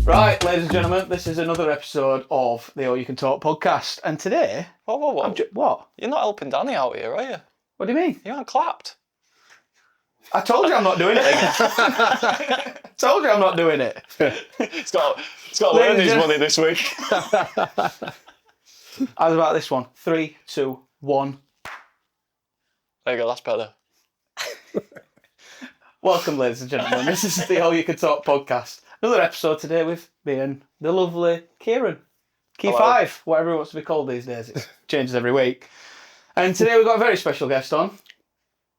Right, ladies and gentlemen, this is another episode of the All You Can Talk podcast. And today... Whoa. What? You're not helping Danny out here, are you? What do you mean? You aren't clapped. I told you I'm not doing it. I told you I'm not doing it. It's got to earn his money this week. How's about this one? 3, 2, 1. There you go, that's better. Welcome, ladies and gentlemen. This is the All You Can Talk podcast. Another episode today with me and the lovely Kieran. Key Hello. 5, whatever it wants to be called these days. It changes every week. And today we've got a very special guest on.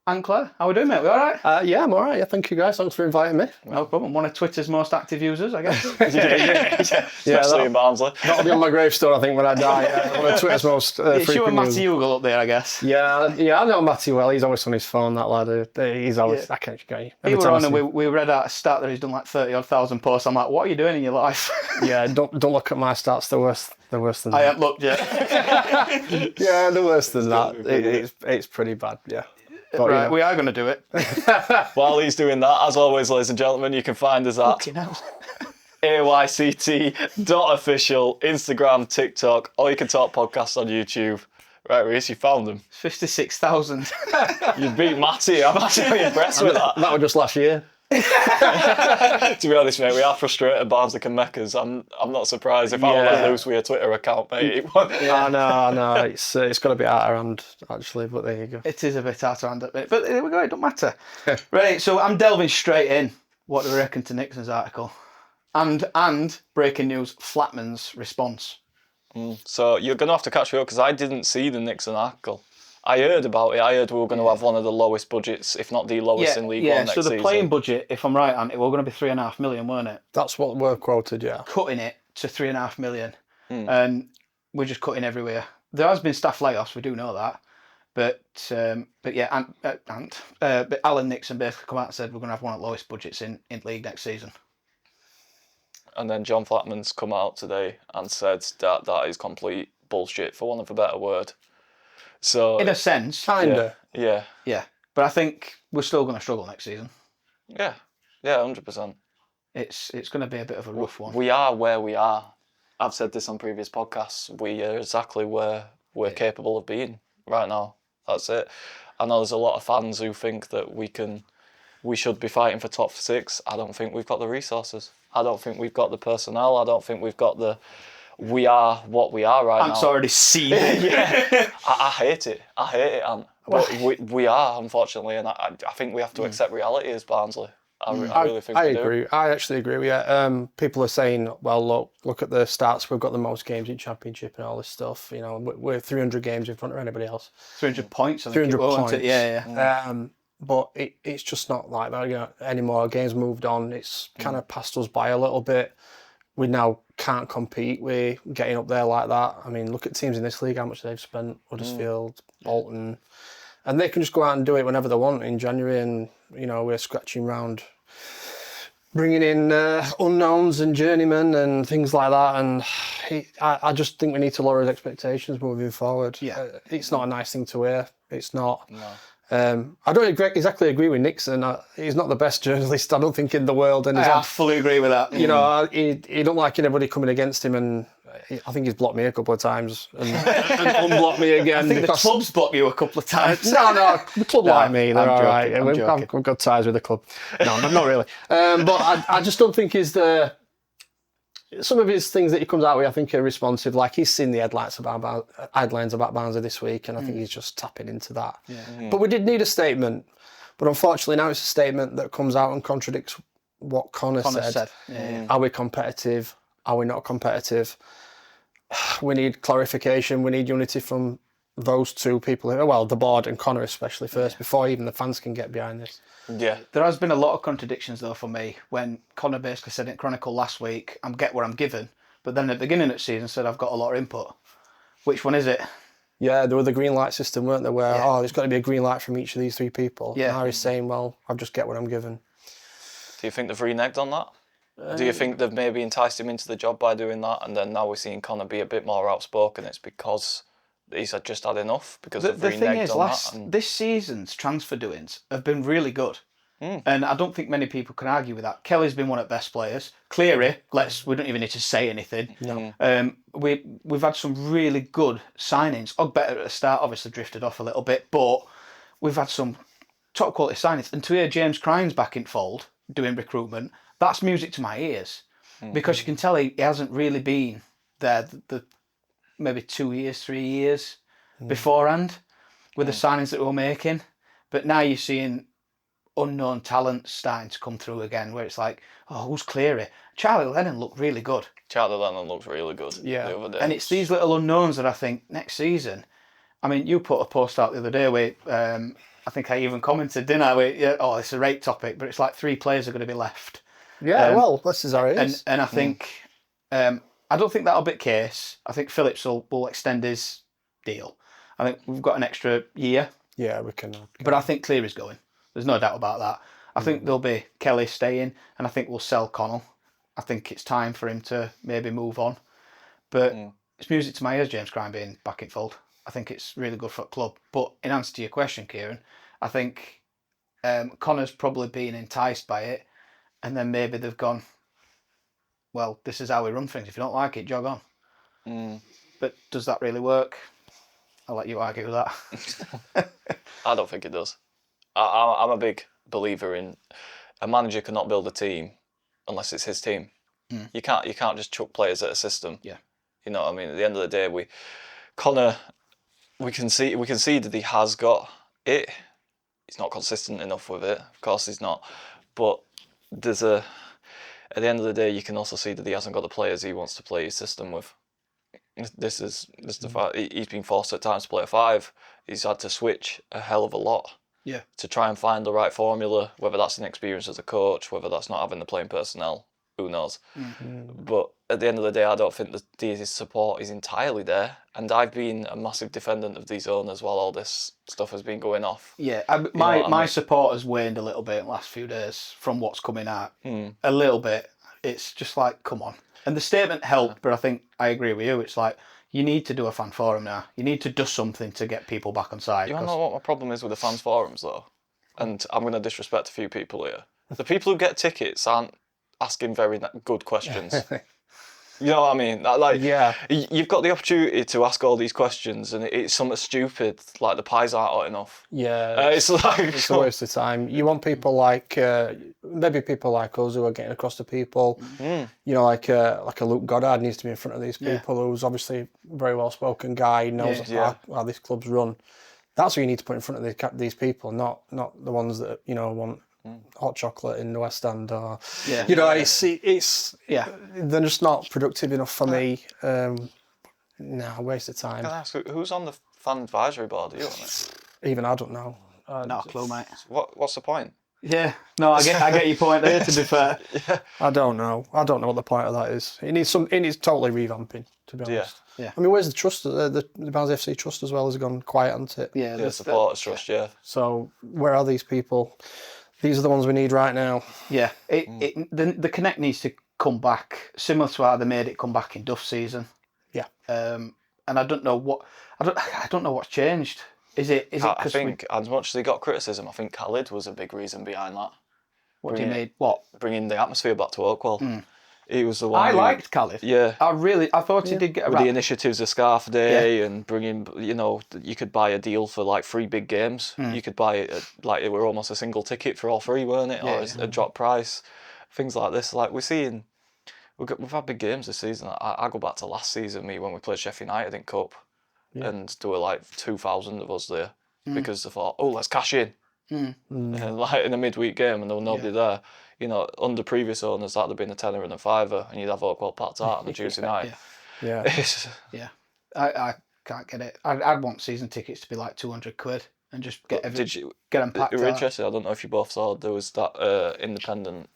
And Clare, how are we doing, mate? We all right? Yeah, I'm all right. Yeah, thank you guys. Thanks for inviting me. No problem. One of Twitter's most active users, I guess. Especially in Barnsley. That'll be on my gravestone, I think, when I die. One of Twitter's most It's you frequent and Matty users. Ugle up there, I guess. Yeah, I know Matty well. He's always on his phone, that lad. He's always... I can't get you. He were on and we read out a stat that he's done like 30,000 posts. I'm like, what are you doing in your life? Yeah, don't look at my stats. They're worse than I that. haven't looked yet. Yeah, they're worse than that. It's pretty bad, yeah. But, Right, yeah. we are going to do it. While he's doing that, as always, ladies and gentlemen, you can find us at Fucking hell. ayct.official, Instagram, TikTok, All You Can Talk podcast on YouTube. Right, Reece, you found them. 56,000. You beat Matty. I'm actually impressed with that. That was just last year. To be honest, mate, we are frustrated Barnsley can make us. I'm not surprised if I were let loose with a Twitter account, mate. I know. It's got to be out of hand, actually, but there you go. It is a bit out of hand at the minute, but there we go, it don't matter. Right, so I'm delving straight in. What do we reckon to Nixon's article? And breaking news, Flatman's response. So you're going to have to catch me up because I didn't see the Nixon article. I heard about it. I heard we were going to have one of the lowest budgets, if not the lowest in League One next so the season. playing budget, if I'm right, Ant, it was going to be 3.5 million, weren't it? That's what we're quoted, yeah. Cutting it to 3.5 million. And we're just cutting everywhere. There has been staff layoffs, we do know that. But yeah, but Alan Nixon basically come out and said we're going to have one of the lowest budgets in league next season. And then John Flatman's come out today and said that is complete bullshit, for want of a better word. So In a sense. Kinda. Yeah. Yeah. But I think we're still going to struggle next season. Yeah, 100%. It's going to be a bit of a rough one. We are where we are. I've said this on previous podcasts. We are exactly where we're capable of being right now. That's it. I know there's a lot of fans who think that we should be fighting for top 6. I don't think we've got the resources. I don't think we've got the personnel. I don't think we've got the... We are what we are right now. Ant's already seen it. Yeah. I hate it, Ant. But we are, unfortunately, and I think we have to accept reality as Barnsley. I really think we do. I agree. I actually agree with you. People are saying, well, look at the stats. We've got the most games in Championship and all this stuff. You know, we're 300 games in front of anybody else. 300 points, I think 300 it was, points. wasn't it? Yeah. But it's just not like that anymore. Games moved on. It's kind of passed us by a little bit. We now can't compete with getting up there like that. I mean, look at teams in this league, how much they've spent. Huddersfield, Bolton. And they can just go out and do it whenever they want in January. And, you know, we're scratching round, bringing in unknowns and journeymen and things like that. And I just think we need to lower his expectations moving forward. Yeah. It's not a nice thing to hear. It's not. No. I don't exactly agree with Nixon. He's not the best journalist, I don't think, in the world. And I fully agree with that. you know, he don't like anybody coming against him, and I think he's blocked me a couple of times and unblocked me again. I think the club's blocked you a couple of times. No, the club like me, they're I'm all joking, right. I'm joking. I've got ties with the club. No, not really. But I just don't think he's the... Some of his things that he comes out with, I think, are responsive. Like, he's seen the headlines about Barnsley this week, and I think he's just tapping into that. Yeah. But we did need a statement. But unfortunately, now it's a statement that comes out and contradicts what Connor said. Yeah. Are we competitive? Are we not competitive? We need clarification. We need unity from those two people. Well, the board and Connor especially first, before even the fans can get behind this. Yeah. There has been a lot of contradictions, though, for me, when Connor basically said in Chronicle last week, I get what I'm given, but then at the beginning of the season said I've got a lot of input. Which one is it? Yeah, there was the green light system, weren't there, where, there's got to be a green light from each of these 3 people. Yeah. Now he's saying, well, I'll just get what I'm given. Do you think they've reneged on that? Do you think they've maybe enticed him into the job by doing that, and then now we're seeing Connor be a bit more outspoken? It's because he's just had enough because The they've reneged thing is, on that. And... this season's transfer doings have been really good. And I don't think many people can argue with that. Kelly's been one of the best players. Cleary, we don't even need to say anything. No. We've had some really good signings. Better at the start, obviously drifted off a little bit, but we've had some top quality signings. And to hear James Crine's back in fold doing recruitment, that's music to my ears. Because you can tell he hasn't really been there the maybe 2 years, 3 years beforehand with the signings that we were making. But now you're seeing unknown talents starting to come through again, where it's like, oh, who's Cleary? Charlie Lennon looked really good. Charlie Lennon looked really good the other day. And it's these little unknowns that I think next season, I mean, you put a post out the other day where I think I even commented, didn't I? It's a rate topic, but it's like 3 players are going to be left. Yeah, well, this is how it is. And I think, I don't think that'll be the case. I think Phillips will extend his deal. I think we've got an extra year. Yeah, we can. But I think Cleary's going. There's no doubt about that. I think there'll be Kelly staying, and I think we'll sell Connell. I think it's time for him to maybe move on. But it's music to my ears, James Crine being back in fold. I think it's really good for the club. But in answer to your question, Kieran, I think Connor's probably been enticed by it, and then maybe they've gone, well, this is how we run things. If you don't like it, jog on. But does that really work? I'll let you argue with that. I don't think it does. I'm a big believer in a manager cannot build a team unless it's his team. You can't just chuck players at a system. Yeah. You know what I mean? At the end of the day, Connor, we can see that he has got it. He's not consistent enough with it. Of course he's not. But at the end of the day, you can also see that he hasn't got the players he wants to play his system with. This is the fact. He's been forced at times to play a 5. He's had to switch a hell of a lot. Yeah. To try and find the right formula, whether that's an experience as a coach, whether that's not having the playing personnel, who knows. But at the end of the day, I don't think that his support is entirely there. And I've been a massive defendant of these owners while all this stuff has been going off. Yeah, my support has waned a little bit in the last few days from what's coming out. A little bit. It's just like, come on. And the statement helped, but I think I agree with you. It's like, you need to do a fan forum now. You need to do something to get people back on side. You know what my problem is with the fans forums, though? And I'm going to disrespect a few people here. The people who get tickets aren't asking very good questions. You know what I mean? You've got the opportunity to ask all these questions, and it's something stupid, like the pies aren't hot enough. Yeah, it's like it's a waste of time. You want people like maybe people like us who are getting across to people. You know, like a Luke Goddard needs to be in front of these people, who's obviously a very well spoken guy, knows how this club's run. That's what you need to put in front of these people, not the ones that want hot chocolate in the West End, or it's they're just not productive enough for me. Waste of time. Can I ask who's on the fan advisory board? Are you on it? Even I don't know. Not a clue, mate. What's the point? Yeah, no, I get your point there. To be fair, I don't know what the point of that is. It needs totally revamping, to be honest. Yeah. I mean, where's the trust? The Barnes FC trust as well has gone quiet, hasn't it? Yeah, the supporters trust. Yeah. So where are these people? These are the ones we need right now. Yeah, the Connect needs to come back, similar to how they made it come back in Duff season. Yeah. And I don't know what's changed. Is it? I think as much as they got criticism, I think Khalid was a big reason behind that. What do you mean? What? Bringing the atmosphere back to Oakwell. He was the one. I liked Khalid. Yeah. I thought he did get with the initiatives of Scarf Day and bringing, you could buy a deal for like 3 big games. You could buy it it were almost a single ticket for all 3, weren't it? Or a drop price. Things like this. Like we're seeing, we've had big games this season. I go back to last season, when we played Sheffield United in Cup, and there were like 2,000 of us there because they thought, let's cash in. And like in a midweek game, and there was nobody there. Under previous owners, that'd have been a tenner and a fiver, and you'd have Oakwell packed out on a Tuesday night. I can't get it. I'd want season tickets to be like £200 and just get them packed. You were interested. I don't know if you both saw. There was that independent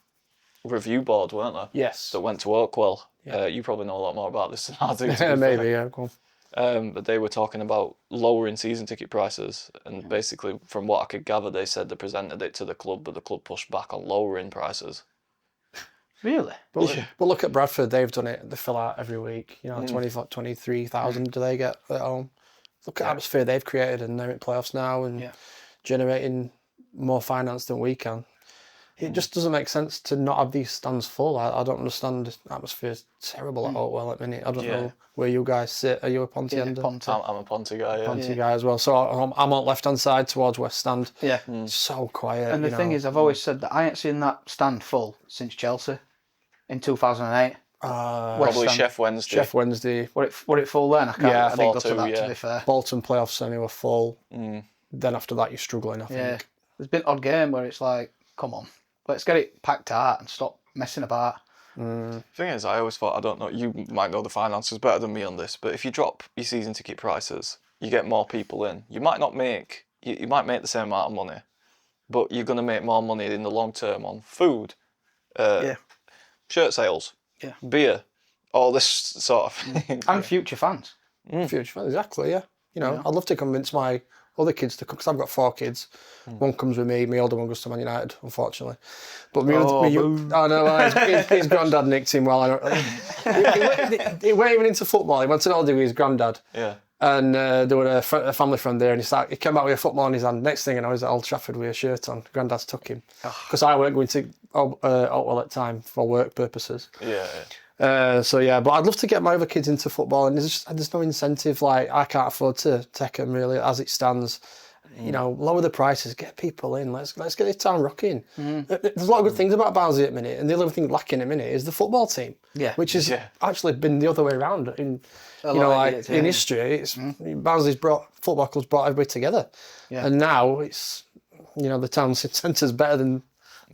review board, weren't there? Yes. That went to Oakwell. You probably know a lot more about this than I do. Maybe, yeah. Go on. But they were talking about lowering season ticket prices, and basically, from what I could gather, they said they presented it to the club, but the club pushed back on lowering prices. Really? But look at Bradford. They've done it. They fill out every week. 23,000 do they get at home? Look at the atmosphere they've created, and they're in playoffs now and generating more finance than we can. It just doesn't make sense to not have these stands full. I don't understand. The atmosphere's terrible at Oakwell at the minute. I don't know where you guys sit. Are you a Ponty ender? Ponty. I'm a Ponty guy. Yeah. Ponty guy as well. So I'm on left hand side towards West Stand. Yeah. So quiet. And the thing is, I've always said that I ain't seen that stand full since Chelsea in 2008. Probably Chef Wednesday. Chef Wednesday. Were it full then? I can't. Yeah, I didn't go to 4-2, that. To be fair. Bolton playoff semi were full. Then after that, you're struggling. I think. Yeah. There's been odd game where it's like, come on, let's get it packed out and stop messing about. Thing is, I always thought, I don't know, you might know the finances better than me on this, but if you drop your season ticket prices, you get more people in. You might not make, you might make the same amount of money, but you're going to make more money in the long term on food, shirt sales, beer, all this sort of thing. And future fans. Future fans, exactly. Yeah. I'd love to convince my other kids to come, because I've got 4 kids. One comes with me, my older one goes to Man United, unfortunately. But I know, his granddad nicked him while he weren't even into football. He went to holiday with his granddad. Yeah. And there were a family friend there, and he came back with a football in his hand. Next thing I was at Old Trafford with a shirt on. Granddad's took him. Because I weren't going to Oatwell at the time for work purposes. Yeah. But I'd love to get my other kids into football, and there's no incentive. Like, I can't afford to take them really as it stands. Lower the prices, get people in. Let's get this town rocking. There's a lot of good things about Barnsley at the minute, and the other thing lacking at the minute is the football team. Yeah, which has actually been the other way around in in history. It's Barnsley's football clubs brought everybody together, and now it's the town centre's better than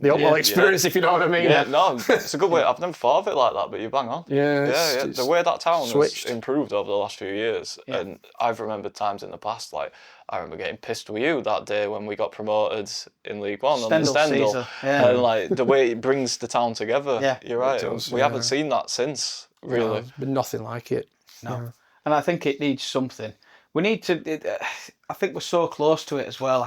the Oatwell experience, if you know what I mean. Yeah, no, it's a good way. I've never thought of it like that, but you bang on. Yeah. The way that town has improved over the last few years, and I've remembered times in the past, like I remember getting pissed with you that day when we got promoted in League One on the Stendhal, and like the way it brings the town together. Yeah, you're right. We haven't seen that since, really. No, there's been nothing like it. No, and I think it needs something. We need to. I think we're so close to it as well.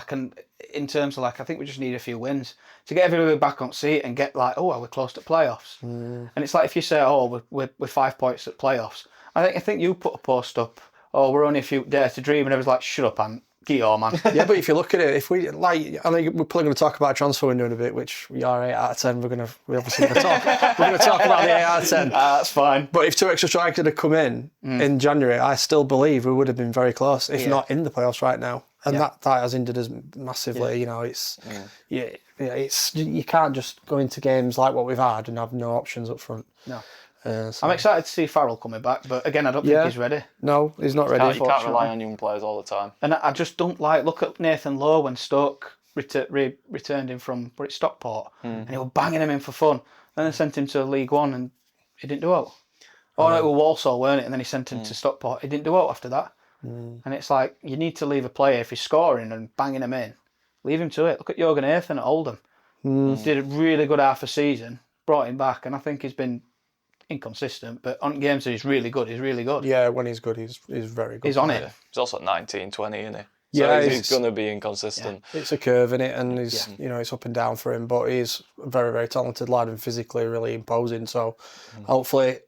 In terms of I think we just need a few wins to get everybody back on seat and get we're close to playoffs. And it's like if you say, we're 5 points at playoffs. I think you put a post up. We're only a few days to dream, and everyone's like, shut up, and get your man. Yeah, but if you look at it, if we I think we're probably going to talk about transfer window in a bit, which we are 8 out of 10. We're obviously going to talk. We're going to talk about the 8 out of 10. That's fine. But if 2 extra strikers had come in January, I still believe we would have been very close, if not in the playoffs right now. And that has hindered us massively. It's you can't just go into games like what we've had and have no options up front. No. I'm excited to see Farrell coming back, but again, I don't think he's ready. No, he's not ready. You can't rely on young players all the time. And I just don't look at Nathan Lowe when Stoke returned him from Stockport, and he was banging him in for fun. Then they sent him to League One, and he didn't do well. No, it was Walsall, weren't it? And then he sent him to Stockport. He didn't do well after that. And it's like, you need to leave a player, if he's scoring and banging him in, leave him to it. Look at Jürgen Ethan at Oldham. Did a really good half a season, brought him back, and I think he's been inconsistent, but on games that he's really good, Yeah, when he's good, he's very good. He's on it. He's also 19, 20, isn't he? So he's going to be inconsistent. Yeah. It's a curve in it, and he's it's up and down for him, but he's a very, very talented lad and physically really imposing. So hopefully,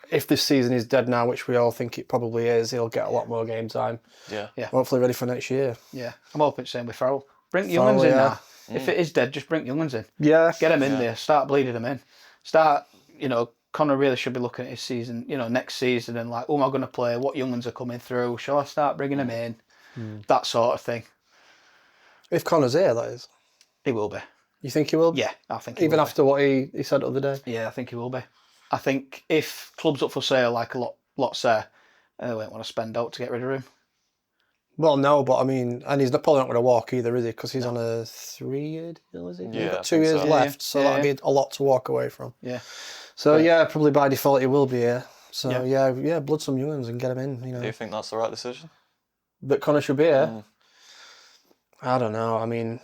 if this season is dead now, which we all think it probably is, he'll get a lot more game time. Yeah. Hopefully ready for next year. Yeah. I'm hoping the same with Farrell. Bring young ones in now. If it is dead, just bring young ones in. Yeah. Get them in there. Start bleeding them in. Start, Connor really should be looking at his season, next season, and who am I going to play? What young ones are coming through? Shall I start bringing them in? That sort of thing. If Connor's here, that is. He will be. You think he will be? Yeah, I think he will even after what he said the other day? Yeah, I think he will be. I think if clubs up for sale, a lot say, they won't want to spend out to get rid of him. Well, no, but I mean, and he's probably not going to walk either, is he? Because he's on a 3-year deal, is he? Yeah, he's got 2 years left, so that'd be a lot to walk away from. Yeah. So probably by default he will be here. So blood some young ones and get him in. Do you think that's the right decision? That Connor should be here? I don't know. I mean,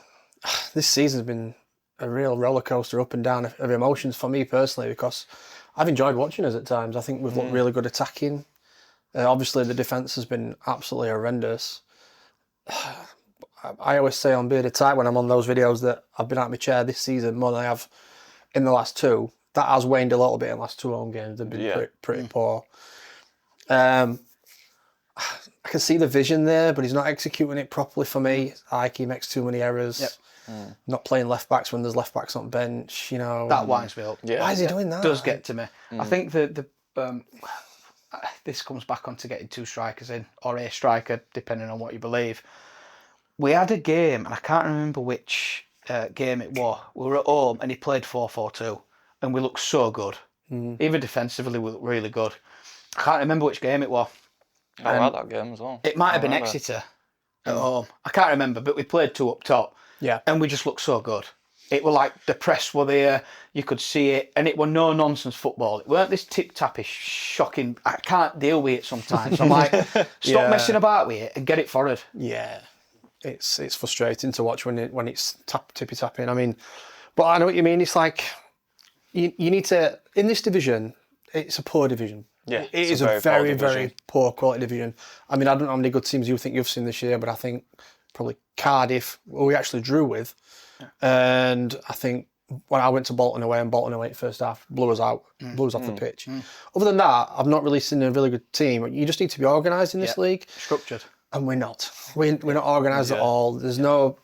this season's been a real roller coaster up and down of emotions for me personally, because I've enjoyed watching us at times. I think we've looked really good attacking. Obviously, the defence has been absolutely horrendous. I always say on Bearded Tight when I'm on those videos that I've been out of my chair this season more than I have in the last 2. That has waned a little bit in the last 2 home games. They've been pretty poor. I can see the vision there, but he's not executing it properly for me. He makes too many errors. not playing left backs when there's left backs on bench. You know, That winds me up. Yeah. why is he doing that? Does get to me. I think that this comes back onto getting 2 strikers in, or a striker, depending on what you believe. We had a game, and I can't remember which game it was. We were at home, and he played 4-4-2, and we looked so good. Even defensively, we looked really good. I can't remember which game it was. I like that game as well. It might have been Exeter at home. I can't remember, but we played 2 up top. Yeah. And we just looked so good. It were like the press were there, you could see it, and it were no nonsense football. It weren't this tip-tappy, shocking. I can't deal with it sometimes. I'm like, stop messing about with it and get it forward. Yeah, it's frustrating to watch when it's tippy tapping. I mean, but I know what you mean. It's like you need to, in this division, it's a poor division. Yeah, it is a very, very poor quality division. I mean, I don't know how many good teams you think you've seen this year, but I think probably Cardiff, who we actually drew with, and I think when I went to Bolton away and Bolton away first half, blew us out, blew us off the pitch. Other than that, I've not really seen a really good team. You just need to be organised in this league. Structured. And we're not. We're not organised at all. There's no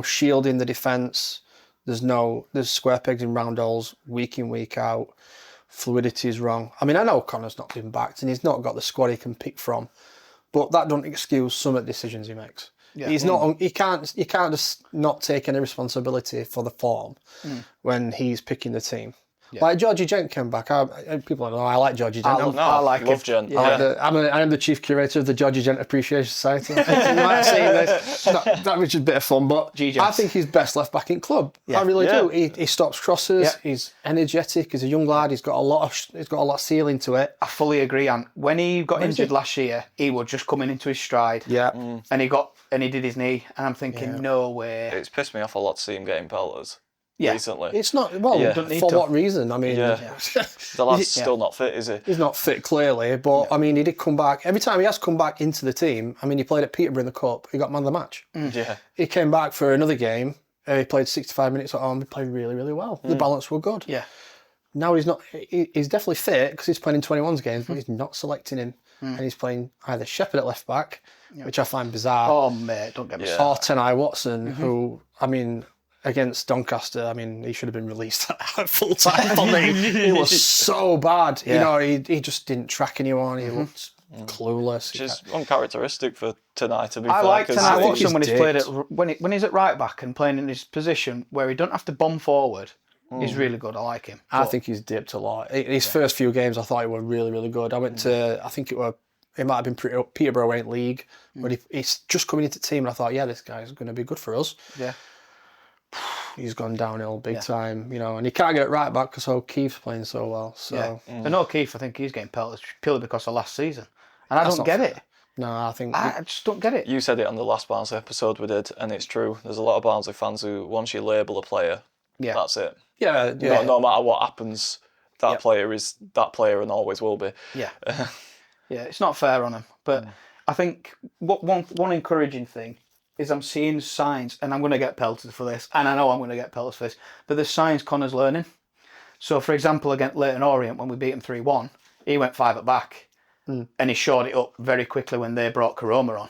shielding the defence. There's square pegs in round holes week in, week out. Fluidity is wrong. I mean, I know Connor's not been backed and he's not got the squad he can pick from, but that doesn't excuse some of the decisions he makes. Yeah. He's not. He can't just not take any responsibility for the form when he's picking the team. Yeah. Like Georgie Gent came back. People don't know I like Georgie Gent. I like love Gent. Yeah. I am the chief curator of the Georgie Gent Appreciation Society. You might have seen this. That was just a bit of fun, but I think he's best left back in club. Yeah. I really do. He stops crosses. Yeah. He's energetic. He's a young lad. He's got a lot of ceiling to it. I fully agree. And when he got injured last year, he was just coming into his stride. Yeah, and he did his knee, and I'm thinking, no way. It's pissed me off a lot to see him getting pelters. Yeah. Recently. It's not, for what reason? I mean, the lad's still not fit, is he? He's not fit, clearly, but I mean, he did come back. Every time he has come back into the team, I mean, he played at Peterborough in the Cup, he got man of the match. Yeah. He came back for another game, he played 65 minutes at home, he played really, really well. The balance were good. Yeah. Now he's not, he's definitely fit because he's playing in 21's games, but he's not selecting him. And he's playing either Shepherd at left back, which I find bizarre. Oh, mate, don't get me started. Or Tenai Watson, who, I mean, against Doncaster, I mean, he should have been released at full time for me. He was so bad. Yeah. You know, he just didn't track anyone. He looked clueless. Which is uncharacteristic for Tenai, to be fair. I like Tenai Watson when he's played when he's at right back and playing in his position where he don't have to bomb forward. He's really good. I like him. I think he's dipped a lot. His first few games, I thought he was really, really good. I went to, I think it might have been Peterborough ain't league, but he's just coming into the team, and I thought, yeah, this guy's going to be good for us. Yeah. He's gone downhill big time, you know, and he can't get it right back because O'Keefe's playing so well. So, and O'Keefe, I think he's getting pelted purely because of last season, and I don't get it. No, I just don't get it. You said it on the last Barnsley episode we did, and it's true. There's a lot of Barnsley fans who, once you label a player, that's it. Yeah. No matter what happens, that player is that player and always will be. Yeah. Yeah, it's not fair on him, but I think one encouraging thing is I'm seeing signs, and I'm going to get pelted for this, and I know I'm going to get pelted for this, but there's signs Connor's learning. So, for example, against Leyton Orient, when we beat him 3-1, he went 5 at back, and he shored it up very quickly when they brought Karoma on,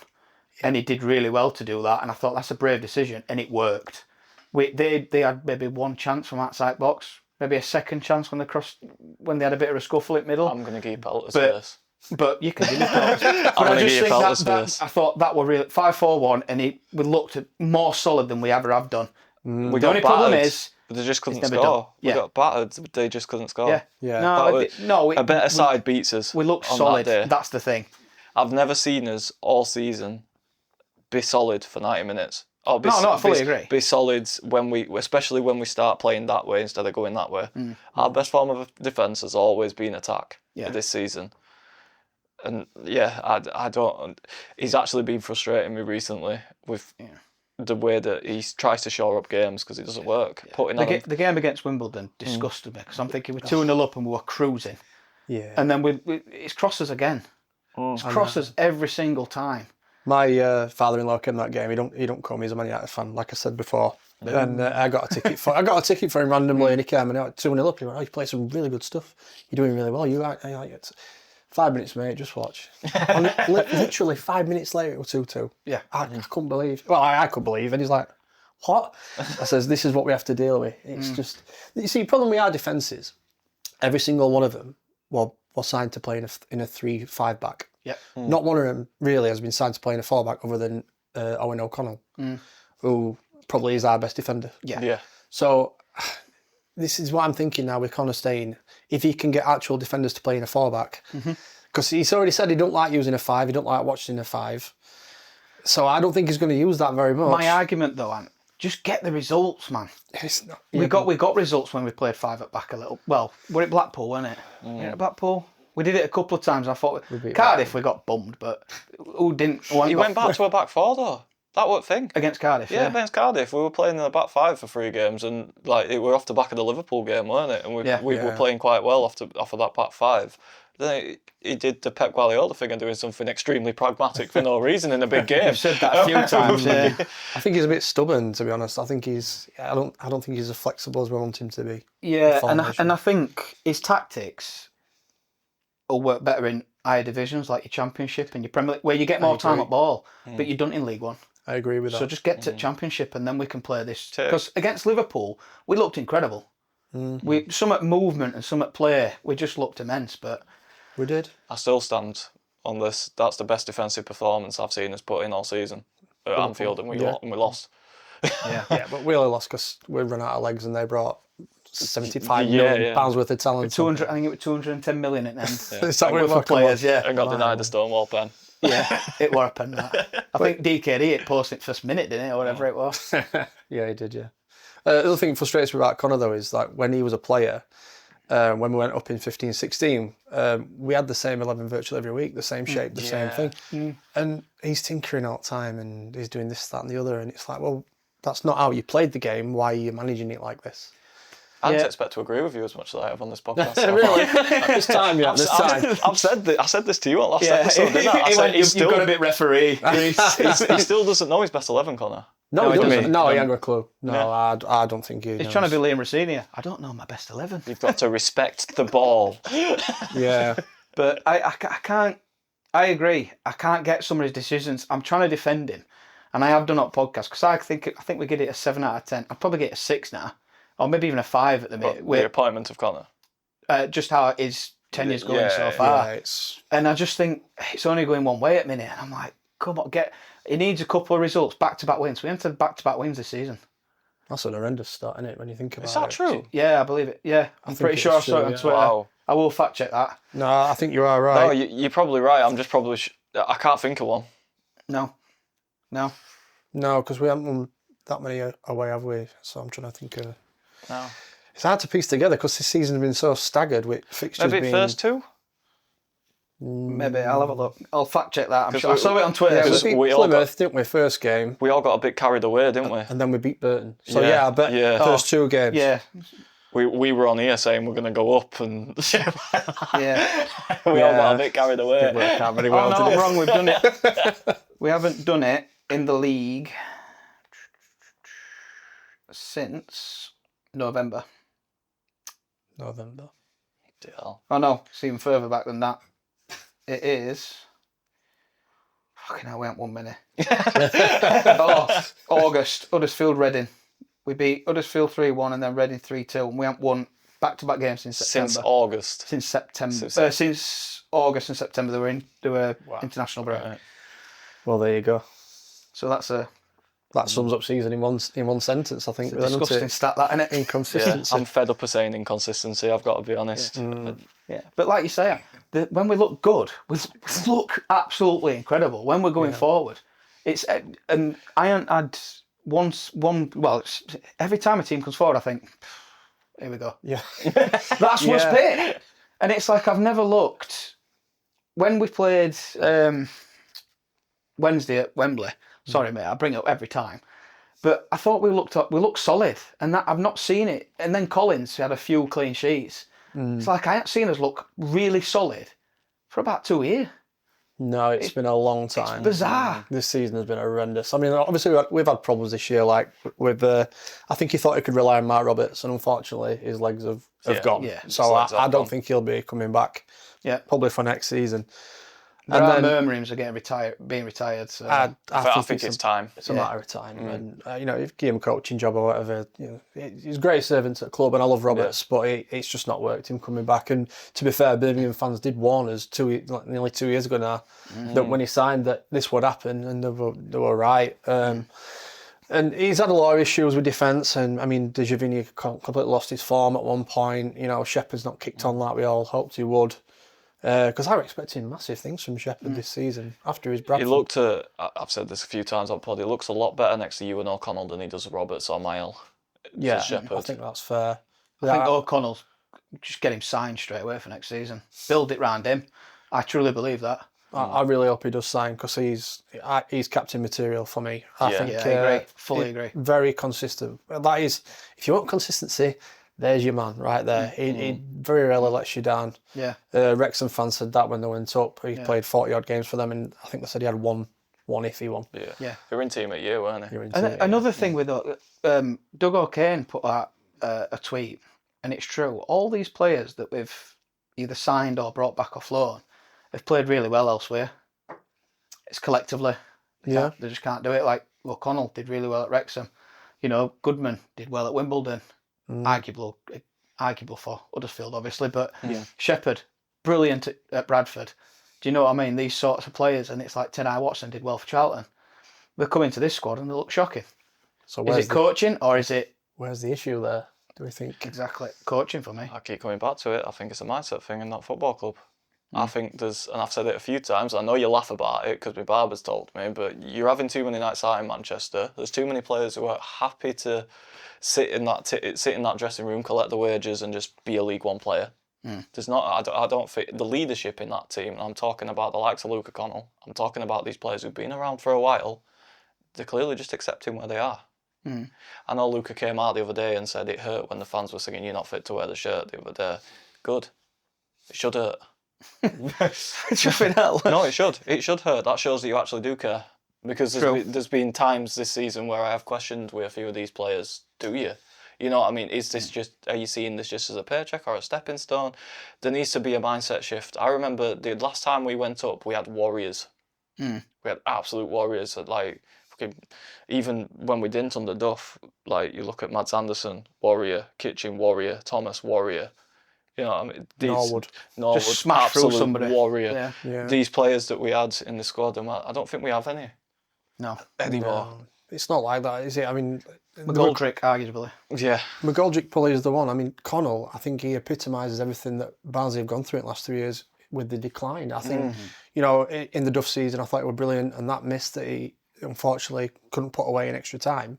and he did really well to do that, and I thought that's a brave decision, and it worked. They had maybe one chance from outside box, maybe a second chance when they had a bit of a scuffle in middle. I'm going to give pelters for this. But you can give me pelters. But I just think I thought that were real 5-4-1, and we looked more solid than we ever have done. The only problem is they just couldn't score. We got battered. They just couldn't score. Yeah. A better side beats us. We looked solid. That's the thing. I've never seen us all season be solid for 90 minutes. I fully agree. Be solid especially when we start playing that way instead of going that way. Our best form of defence has always been attack this season. And I don't. He's actually been frustrating me recently with the way that he tries to shore up games because it doesn't work. The game against Wimbledon disgusted me because I'm thinking we're 2-0 up and we were cruising. Yeah. And then it's crosses again. It's crosses every single time. My father-in-law came that game. He don't call me as a Man United fan, like I said before. And I got a ticket for him randomly, and he came and 2-0 up. He went, "Oh, you play some really good stuff. You're doing really well. You are." 5 minutes, mate. Just watch. And literally 5 minutes later, it was 2-2. Yeah, I couldn't believe. Well, I could believe, and he's like, what? I says, this is what we have to deal with. It's just, you see, the problem with our defences, every single one of them were signed to play in a 3-5 back. Yep. Not one of them really has been signed to play in a 4 back other than Owen O'Connell, who probably is our best defender. Yeah. So this is what I'm thinking now with Connor staying. If he can get actual defenders to play in a 4 back, because he's already said he don't like using a 5, he don't like watching a 5. So I don't think he's going to use that very much. My argument though, Ant, just get the results, man. It's not, We got results when we played 5 at back a little. Well, we're at Blackpool, weren't it? We're at Blackpool. We did it a couple of times. I thought Cardiff we got bummed, but who didn't? You went back to a back 4 though. That was the thing. Against Cardiff, Yeah, against Cardiff. We were playing in the back 5 for 3 games, and like we were off the back of the Liverpool game, weren't it? And we were playing quite well off of that back 5. Then he did the Pep Guardiola thing and doing something extremely pragmatic for no reason in a big game. You've said that a few times. Yeah. I think he's a bit stubborn, to be honest. I think I don't think he's as flexible as we want him to be. Yeah, and I think his tactics will work better in higher divisions like your Championship and your Premier League, where you get more time at ball, but you don't in League One. I agree with that. So just get to Championship and then we can play this. Because against Liverpool, we looked incredible. We some at movement and some at play, we just looked immense. But we did. I still stand on this. That's the best defensive performance I've seen us put in all season at Anfield, and we lost. Yeah, but we only lost because we ran out of legs and they brought 75 million pounds worth of talent. 200, I think it was 210 million at the end. Is that what for players? Yeah, and got denied the Stonewall pen. Yeah, it were a pen. That. I think DKD it posted first minute, didn't it, or whatever it was. Yeah, he did. Yeah. The other thing that frustrates me about Connor though is like when he was a player, when we went up in 15-16, we had the same 11 virtually every week, the same shape, the same thing, and he's tinkering all the time and he's doing this, that, and the other, and it's like, well, that's not how you played the game. Why are you managing it like this? I didn't expect to agree with you as much as I have on this podcast. Really? This time, yeah. I've said this. I said this to you on last episode, didn't I? I said you've got a bit referee. he still doesn't know his best 11, Connor. No, he doesn't. No, he ain't got a clue. No, I don't think he knows. He's trying to be Liam Rossini. I don't know my best 11. You've got to respect the ball. Yeah. But I can't. I agree. I can't get some of his decisions. I'm trying to defend him, and I have done on podcast because I think we get it a 7 out of 10. I'll probably get a 6 now, or maybe even a 5 at the minute. With the appointment of Connor. Just how his tenure's going so far. Yeah, and I just think it's only going one way at the minute. And I'm like, come on, he needs a couple of results, back-to-back wins. We entered back-to-back wins this season. That's an horrendous start, isn't it, when you think about it? Is that true? Yeah, I believe it. Yeah, I'm pretty sure I saw it on Twitter. Wow. I will fact check that. No, I think you are right. No, you're probably right. I'm just probably... I can't think of one. No, because we haven't won that many away, have we? So I'm trying to think of... No. It's hard to piece together because this season's been so staggered with fixtures Maybe first 2? Maybe I'll have a look. I'll fact check that. I'm sure I saw it on Twitter. Yeah, we beat Plymouth, didn't we? First game. We all got a bit carried away, didn't we? And then we beat Burton. So I bet first 2 games. Yeah. We were on here saying we're going to go up, and yeah, we all got a bit carried away. Didn't work out very well. I'm wrong. We've done it. We haven't done it in the league since November. Deal. Oh no, it's even further back than that. It is. Fucking hell, we haven't won many. August, Huddersfield, Reading. We beat Huddersfield 3-1 and then Reading 3-2, and we haven't won back-to-back games since September. Since August. Since September. Since August and September, they were international break. Right. Well, there you go. So that sums up season in one sentence, I think. It's a disgusting stat, that, isn't it? Inconsistency. Yeah, I'm fed up of saying inconsistency, I've got to be honest. Yeah. But like you say, when we look good, we look absolutely incredible. When we're going forward, it's and I haven't had every time a team comes forward, I think, here we go. Yeah. That's what's bit. And it's like I've never looked when we played Wednesday at Wembley. Sorry, mate, I bring it up every time. But I thought we looked solid, and that I've not seen it. And then Collins had a few clean sheets. It's like I haven't seen us look really solid for about 2 years. No, it's been a long time. It's bizarre. This season has been horrendous. I mean, obviously we've had problems this year. Like with, I think he thought he could rely on Mark Roberts, and unfortunately his legs have gone. Yeah, so I don't think he'll be coming back. Yeah, probably for next season. There are murmurings of being retired. So. I think it's time. It's a matter of time. And, if you give him a coaching job or whatever, he's a great servant at the club, and I love Roberts, but it's just not worked, him coming back. And to be fair, Birmingham fans did warn us nearly 2 years ago now that when he signed that this would happen, and they were right. And he's had a lot of issues with defence, and I mean, De Giovinny completely lost his form at one point. Shepherd's not kicked on like we all hoped he would. Because I was expecting massive things from Shepherd this season after his Bradford. He looked, I've said this a few times on pod, he looks a lot better next to you and O'Connell than he does Roberts or Maile. Yeah, I think that's fair. I think O'Connell, just get him signed straight away for next season. Build it round him. I truly believe that. I really hope he does sign, because he's captain material for me. I agree. Fully agree. Very consistent. That is, if you want consistency, there's your man right there. He very rarely lets you down. Yeah. Wrexham fans said that when they went up. He played 40 odd games for them, and I think they said he had one iffy one. Yeah. They were in team at year, weren't they? Another thing with Doug O'Kane put out a tweet, and it's true. All these players that we've either signed or brought back off loan have played really well elsewhere. It's collectively. They just can't do it. Like O'Connell did really well at Wrexham. Goodman did well at Wimbledon. Arguable for Huddersfield, obviously, but Shepherd, brilliant at Bradford. Do you know what I mean? These sorts of players, and it's like Tenai Watson did well for Charlton. They come into this squad and they look shocking. So is it coaching or is it... Where's the issue there, do we think? Exactly. Coaching for me. I keep coming back to it. I think it's a mindset thing and not a football club. I think there's, and I've said it a few times, I know you laugh about it because my barber's told me, but you're having too many nights out in Manchester. There's too many players who are happy to sit in that dressing room, collect the wages, and just be a League One player. There's not. I don't think the leadership in that team. And I'm talking about the likes of Luke O'Connell. I'm talking about these players who've been around for a while. They're clearly just accepting where they are. I know Luca came out the other day and said it hurt when the fans were singing "You're not fit to wear the shirt" the other day. Good. It should hurt. No, it should. It should hurt. That shows that you actually do care. Because there's been times this season where I have questioned with a few of these players, do you? You know what I mean? Is this are you seeing this just as a paycheck or a stepping stone? There needs to be a mindset shift. I remember the last time we went up, we had warriors. We had absolute warriors. Even when we didn't under Duff, like you look at Mads Anderson, warrior, Kitchen, warrior, Thomas, warrior. You know what I mean? Norwood, just smash through somebody. Warrior. Yeah. These players that we had in the squad, I don't think we have any. No. Anymore. No. It's not like that, is it? I mean... McGoldrick, arguably. Yeah. McGoldrick probably is the one. I mean, Connell, I think he epitomises everything that Barnsley have gone through in the last 3 years with the decline. I think, in the Duff season, I thought it was brilliant, and that miss that he unfortunately couldn't put away in extra time.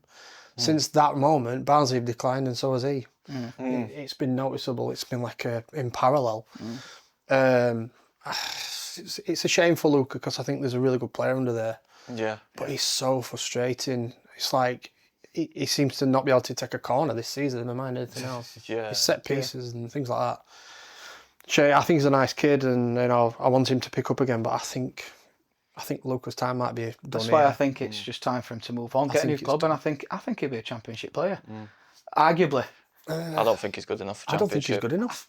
Since that moment, Barnsley have declined, and so has he. It's been noticeable. It's been like in parallel. It's a shame for Luca because I think there's a really good player under there. Yeah. But he's so frustrating. It's like he seems to not be able to take a corner this season, never mind anything else. His set pieces and things like that. Shay, I think he's a nice kid, and I want him to pick up again. But I think Luca's time might be done. That's why I think it's just time for him to move on, get a new club, and I think he'll be a Championship player, arguably. I don't think he's good enough for Championship. I don't think he's good enough.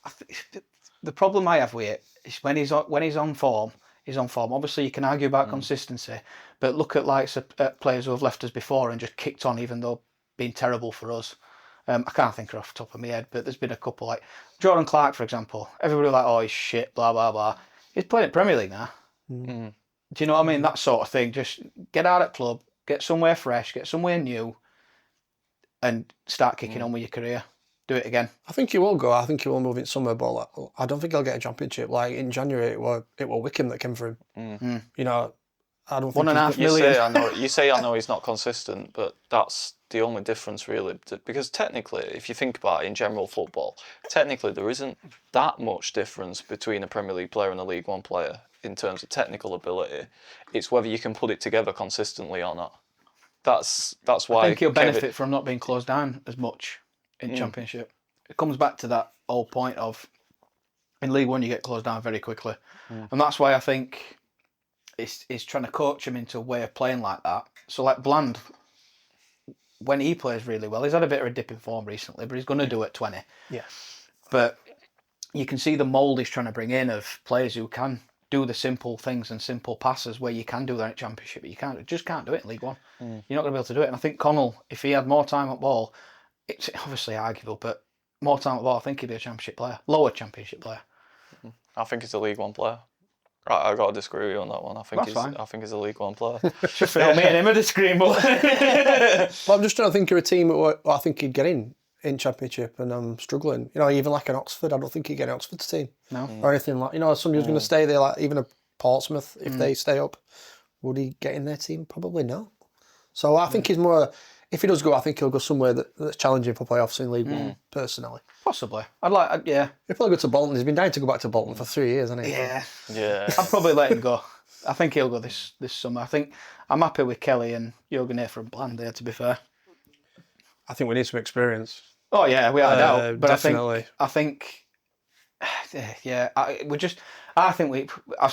The problem I have with it is when he's on form. He's on form. Obviously, you can argue about consistency, but look at players who have left us before and just kicked on, even though being terrible for us. I can't think off the top of my head, but there's been a couple like Jordan Clark, for example. Everybody like, oh, he's shit, blah blah blah. He's playing at Premier League now. Do you know what I mean? That sort of thing. Just get out at club, get somewhere fresh, get somewhere new, and start kicking on with your career. Do it again. I think he will go. I think he will move in summer, but I don't think he'll get a Championship. Like in January, it was Wickham that came for him. I don't think 1.5 million. You say I know he's not consistent, but that's the only difference really. Because technically, if you think about it in general football, technically there isn't that much difference between a Premier League player and a League One player in terms of technical ability. It's whether you can put it together consistently or not. That's why I think he'll benefit from not being closed down as much in Championship. It comes back to that old point of in League One you get closed down very quickly, and that's why I think it's trying to coach him into a way of playing like that. So like Bland, when he plays really well, he's had a bit of a dip in form recently, but he's going to do it 20. Yeah. But you can see the mould he's trying to bring in of players who can do the simple things and simple passes where you can do that in Championship, but you just can't do it in League One. You're not going to be able to do it. And I think Connell, if he had more time at ball, it's obviously arguable, but more time at ball, I think he'd be a Championship player, lower Championship player. I think he's a League One player. Right, I got to disagree with you on that one. I think he's a League One player. Just for me and him are disagreeing, but I'm just trying to think of a team that I think he'd get in Championship, and I'm struggling. You know, even like an Oxford, I don't think he'd get an Oxford's team. No. Or anything like, you know, somebody who's going to stay there, like even a Portsmouth, if they stay up, would he get in their team? Probably no. So I think he's more, if he does go, I think he'll go somewhere that's challenging for playoffs in League One, personally. Possibly. He'll probably go to Bolton. He's been dying to go back to Bolton for 3 years, hasn't he? Yeah. I'd probably let him go. I think he'll go this summer. I think I'm happy with Kelly and Jürgen here from Bland, to be fair. I think we need some experience. Oh yeah, we are now. But definitely. I think I've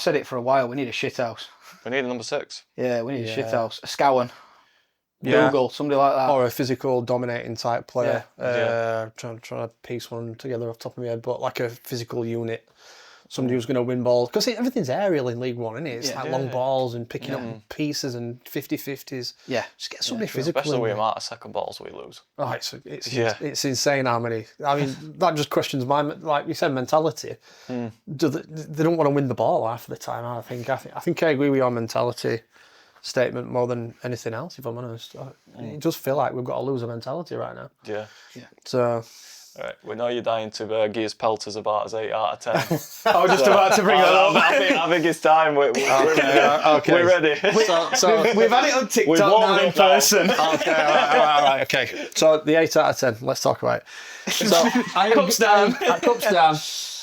said it for a while, we need a shithouse. We need a number 6. Yeah, we need a shithouse. A Scowen. Yeah. Dougal, somebody like that. Or a physical, dominating type player. Trying to piece one together off the top of my head, but like a physical unit. Somebody who's going to win balls. Because everything's aerial in League One, isn't it? It's like long balls and picking up pieces and 50-50s. Yeah. Just get somebody physical. Especially with the amount of second balls we lose. Oh, it's insane how many. I mean, that just questions my, like you said, mentality. They don't want to win the ball half of the time, I think. I think I agree with your mentality statement more than anything else, if I'm honest. It does feel like we've got a loser mentality right now. Yeah. So... All right, we know you're dying to give us pelters about us 8 out of 10. I was just about to bring that up. I think it's time. We're ready. So we've had it on TikTok now in person. Okay, all right, okay. So the 8 out of 10, let's talk about it. So Cups down. Cups down.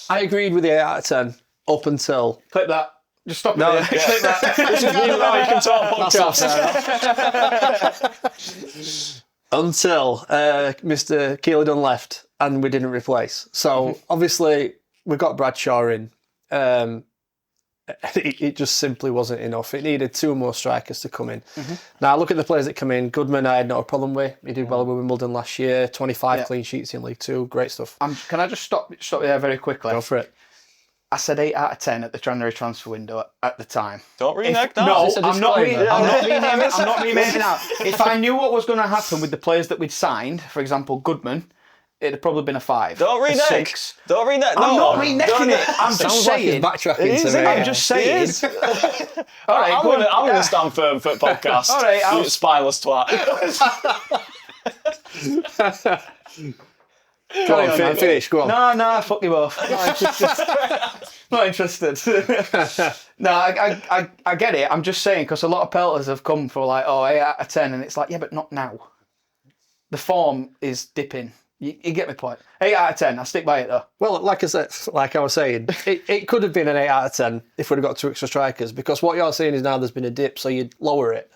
I agreed with the 8 out of 10 up until... Clip that. Just stop it there. Clip that. This is really how you can talk podcast. Until Mr. Keely Dunn left and we didn't replace. So obviously we got Bradshaw in. It just simply wasn't enough. It needed 2 more strikers to come in. Now look at the players that come in. Goodman I had no problem with. He did well with Wimbledon last year. 25 clean sheets in League 2. Great stuff. Can I just stop you there very quickly? Go for it. I said 8 out of 10 at the January transfer window at the time. Don't renege that. No, I'm not renaming it out. If I knew what was going to happen with the players that we'd signed, for example, Goodman, it'd have probably been a 5. Don't renege. 6. Don't renege. I'm not reneging it. I'm just saying. Backtracking to me. I'm just saying. All right, I'm going to stand firm for podcast. All right, you spineless twat. Go on, finish. Go on. No, fuck you both. Not interested. No, I get it. I'm just saying, because a lot of pelters have come for like, 8 out of 10, and it's like, yeah, but not now. The form is dipping. You get my point. 8 out of 10. I stick by it though. Well, like I was saying, it could have been an 8 out of 10 if we'd have got 2 extra strikers, because what you're saying is now there's been a dip, so you'd lower it.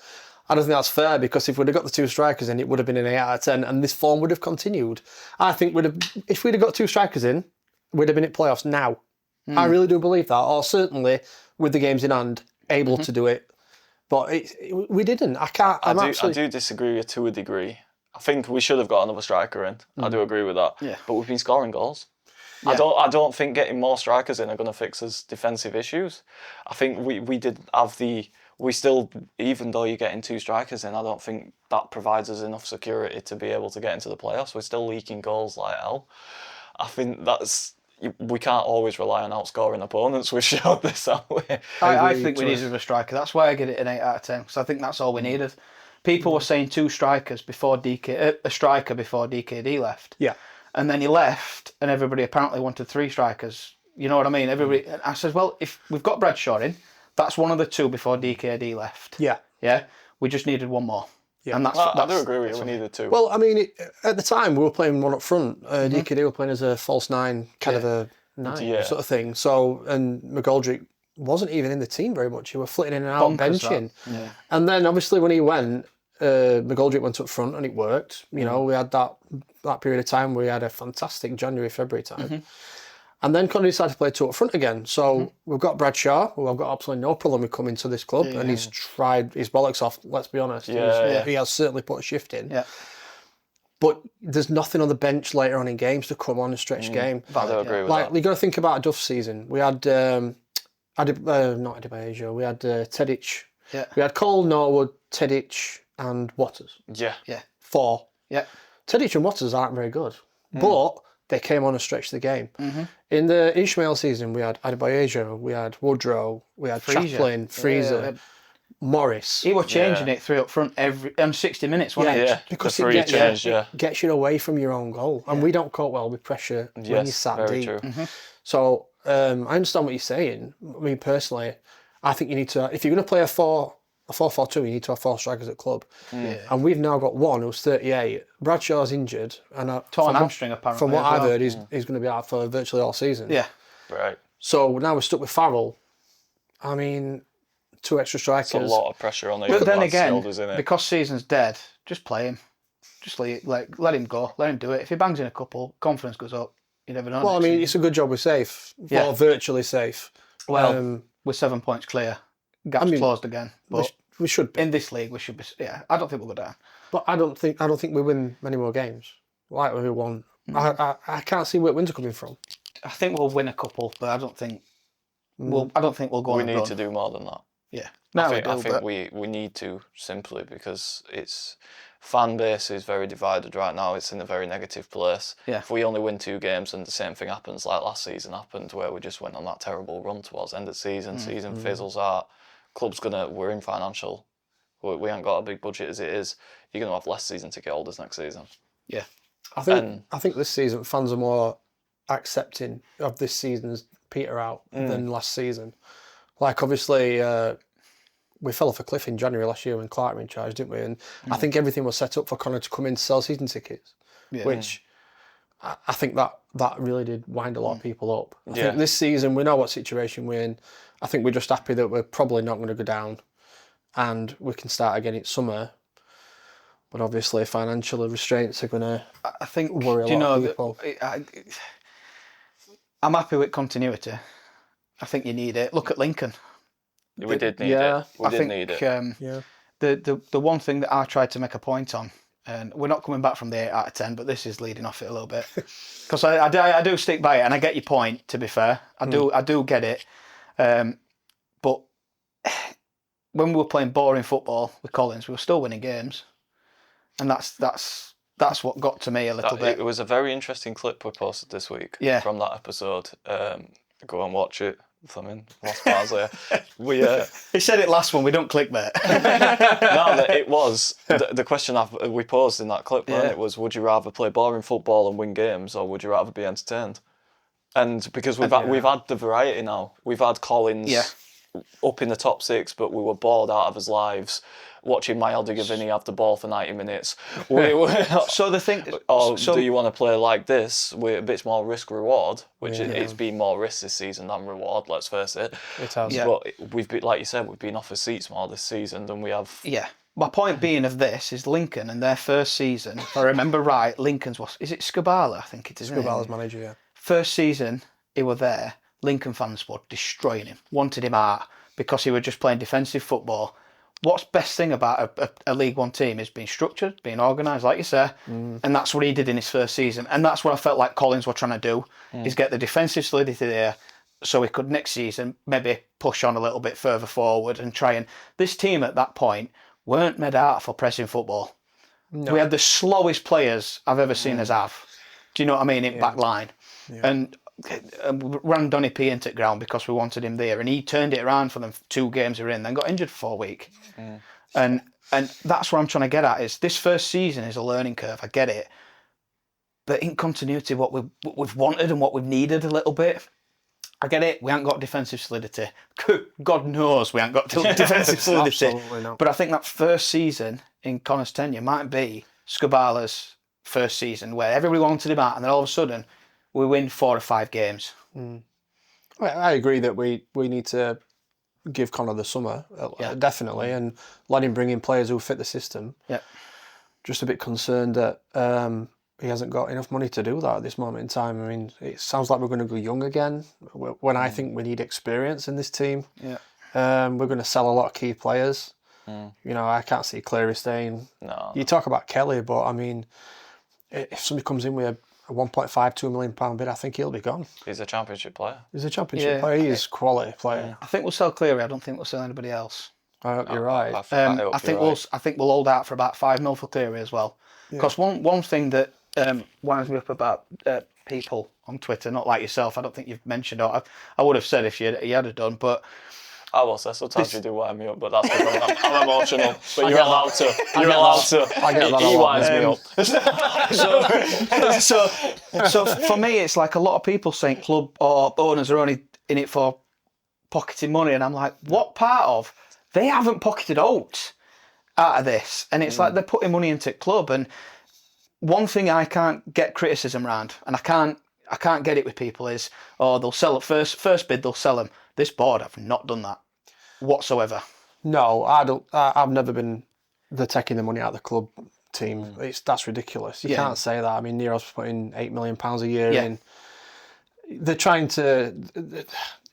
I don't think that's fair, because if we'd have got the 2 strikers in, it would have been an 8 out of 10, and this form would have continued. I think if we'd have got 2 strikers in, we'd have been at playoffs now. I really do believe that, or certainly with the games in hand, able to do it. But we didn't. I do disagree with you to a degree. I think we should have got another striker in. I do agree with that. Yeah. But we've been scoring goals. Yeah. I don't think getting more strikers in are going to fix us defensive issues. I think we did have we still, even though you're getting 2 strikers in, I don't think that provides us enough security to be able to get into the playoffs. We're still leaking goals like hell. I think we can't always rely on outscoring opponents. We've showed this, haven't we? I think we needed a striker. That's why I get it an 8 out of 10, because I think that's all we needed. People were saying 2 strikers before a striker before DKD left. Yeah. And then he left, and everybody apparently wanted 3 strikers. You know what I mean? Everybody. I said, well, if we've got Bradshaw in, that's one of the 2 before DKD left. Yeah. Yeah. We just needed 1 more. Yeah. And I do agree with you. We needed 2. Well, I mean, at the time we were playing one up front. DKD were playing as a false 9, kind of a 9 sort of thing. So, and McGoldrick wasn't even in the team very much. He was flitting in and out, benching. Yeah. And then obviously when he went, McGoldrick went up front and it worked. You know, we had that period of time where we had a fantastic January, February time. And then Conor decided to play 2 up front again. So we've got Bradshaw, who I've got absolutely no problem with coming to this club, and he's tried his bollocks off, let's be honest. He has certainly put a shift in. Yeah. But there's nothing on the bench later on in games to come on and stretch game. I do agree with like, that. You've got to think about a Duff season. We had not Adebayo. We had Tedic. Yeah. We had Cole, Norwood, Tedic, and Waters. Yeah. 4. Yeah. Tedic and Waters aren't very good, but they came on and stretched the game. In the Ishmael season, we had Adebayo, we had Woodrow, we had Chaplin, Freezer, Morris. He was changing it 3 up front every 60 minutes, wasn't Yeah, because the it gets you away from your own goal, and we don't cope well with pressure when you're sat deep. True. So I understand what you're saying. I mean, personally, I think you need to, if you're going to play a 4-4-2, you need to have 4 strikers at club. And we've now got one who's 38. Bradshaw's injured, and torn hamstring apparently. From what I've heard, he's going to be out for virtually all season. Yeah. Right. So now we're stuck with Farrell. I mean, 2 extra strikers. It's a lot of pressure on But then again, shoulders, isn't it? because season's dead, just play him. Just let him go. Let him do it. If he bangs in a couple, confidence goes up. You never know. Well, I mean, it's a good job we're safe. Yeah. Or virtually safe. Well, we're 7 points clear. Gap's closed again. But we should be. in this league, we should be. Yeah, I don't think we'll go down. But I don't think we win many more games like we won. I can't see where wins are coming from. I think we'll win a couple, but I don't think we'll go on We a need run. to do more than that. Yeah. I think we need to, simply because it's fan base is very divided right now. It's in a very negative place. Yeah. If we only win 2 games and the same thing happens like last season happened, where we just went on that terrible run towards end of season, season fizzles out, we're in financial, we ain't got a big budget as it is. You're gonna have less season ticket holders next season. Yeah. I think this season fans are more accepting of this season's peter out than last season. Like obviously we fell off a cliff in January last year when Clare were in charge, didn't we? And I think everything was set up for Connor to come in to sell season tickets, which I think that really did wind a lot of people up. I think this season we know what situation we're in. I think we're just happy that we're probably not going to go down and we can start again in summer. But obviously financial restraints are going to worry a lot of people. I'm happy with continuity. I think you need it. Look at Lincoln. We did need it. We did need it. The one thing that I tried to make a point on, and we're not coming back from the 8 out of 10, but this is leading off it a little bit, because I do stick by it, and I get your point. To be fair, I do get it, but when we were playing boring football with Collins, we were still winning games, and that's what got to me a little bit. It was a very interesting clip we posted this week from that episode. Go and watch it. Last bars there. He said it last one. We don't click, mate. No, it was the question we posed in that clip. It was: would you rather play boring football and win games, or would you rather be entertained? And because we've had the variety now, we've had Collins up in the top 6, but we were bored out of his lives watching Maeldi Gavini have the ball for 90 minutes. So the thing, do you want to play like this with a bit more risk reward, which it's been more risk this season than reward. Let's face it. It has. Yeah. But we've been, like you said, we've been off the seats more this season than we have. Yeah. My point being of this is Lincoln and their first season. If I remember right, Lincoln's is it Scabala? I think it is. Scabala's manager. Yeah. First season he were there. Lincoln fans were destroying him, wanted him out because he was just playing defensive football. What's best thing about a League One team is being structured, being organised, like you say, and that's what he did in his first season. And that's what I felt like Collins were trying to do, is get the defensive solidity there so he could next season maybe push on a little bit further forward and try and... This team at that point weren't made out for pressing football. No. We had the slowest players I've ever seen us have. Do you know what I mean? In back line. Yeah. And ran Donny P into the ground because we wanted him there, and he turned it around for them 2 games were in, then got injured for a week. And that's what I'm trying to get at, is this first season is a learning curve. I get it, but in continuity, what we've wanted and what we've needed a little bit. I get it. We haven't got defensive solidity. God knows we haven't got defensive solidity. Absolutely not. But I think that first season in Connor's tenure might be Scabala's first season, where everybody wanted him out, and then all of a sudden we win 4 or 5 games. I agree that we need to give Connor the summer, definitely, and let him bring in players who fit the system. Yeah. Just a bit concerned that he hasn't got enough money to do that at this moment in time. I mean, it sounds like we're going to go young again, when I think we need experience in this team. Yeah. We're going to sell a lot of key players. You know, I can't see Clare staying. No. You talk about Kelly, but I mean, if somebody comes in with a £1.5-2 million bid, I think he'll be gone. He's a championship player. He's a championship player. He is a quality player. Mm. I think we'll sell Clare. I don't think we'll sell anybody else. I hope you're right. I think we'll hold out for about $5 million for Clare as well. Because one thing that winds me up about people on Twitter, not like yourself, I don't think you've mentioned, or I would have said if you had done, but I will say sometimes you do wind me up, but that's because I'm emotional. But you're allowed to. You're allowed to. I get that He a lot. winds me up. So for me, it's like a lot of people saying club or owners are only in it for pocketing money, and I'm like, what part of? They haven't pocketed out of this, and it's like they're putting money into club. And one thing I can't get criticism around, and I can't get it with people is, they'll sell it first bid, they'll sell them. This board have not done that whatsoever. No, I don't. I've never been the taking the money out of the club team. That's ridiculous. You can't say that. I mean, Nero's putting £8 million a year in. They're trying to.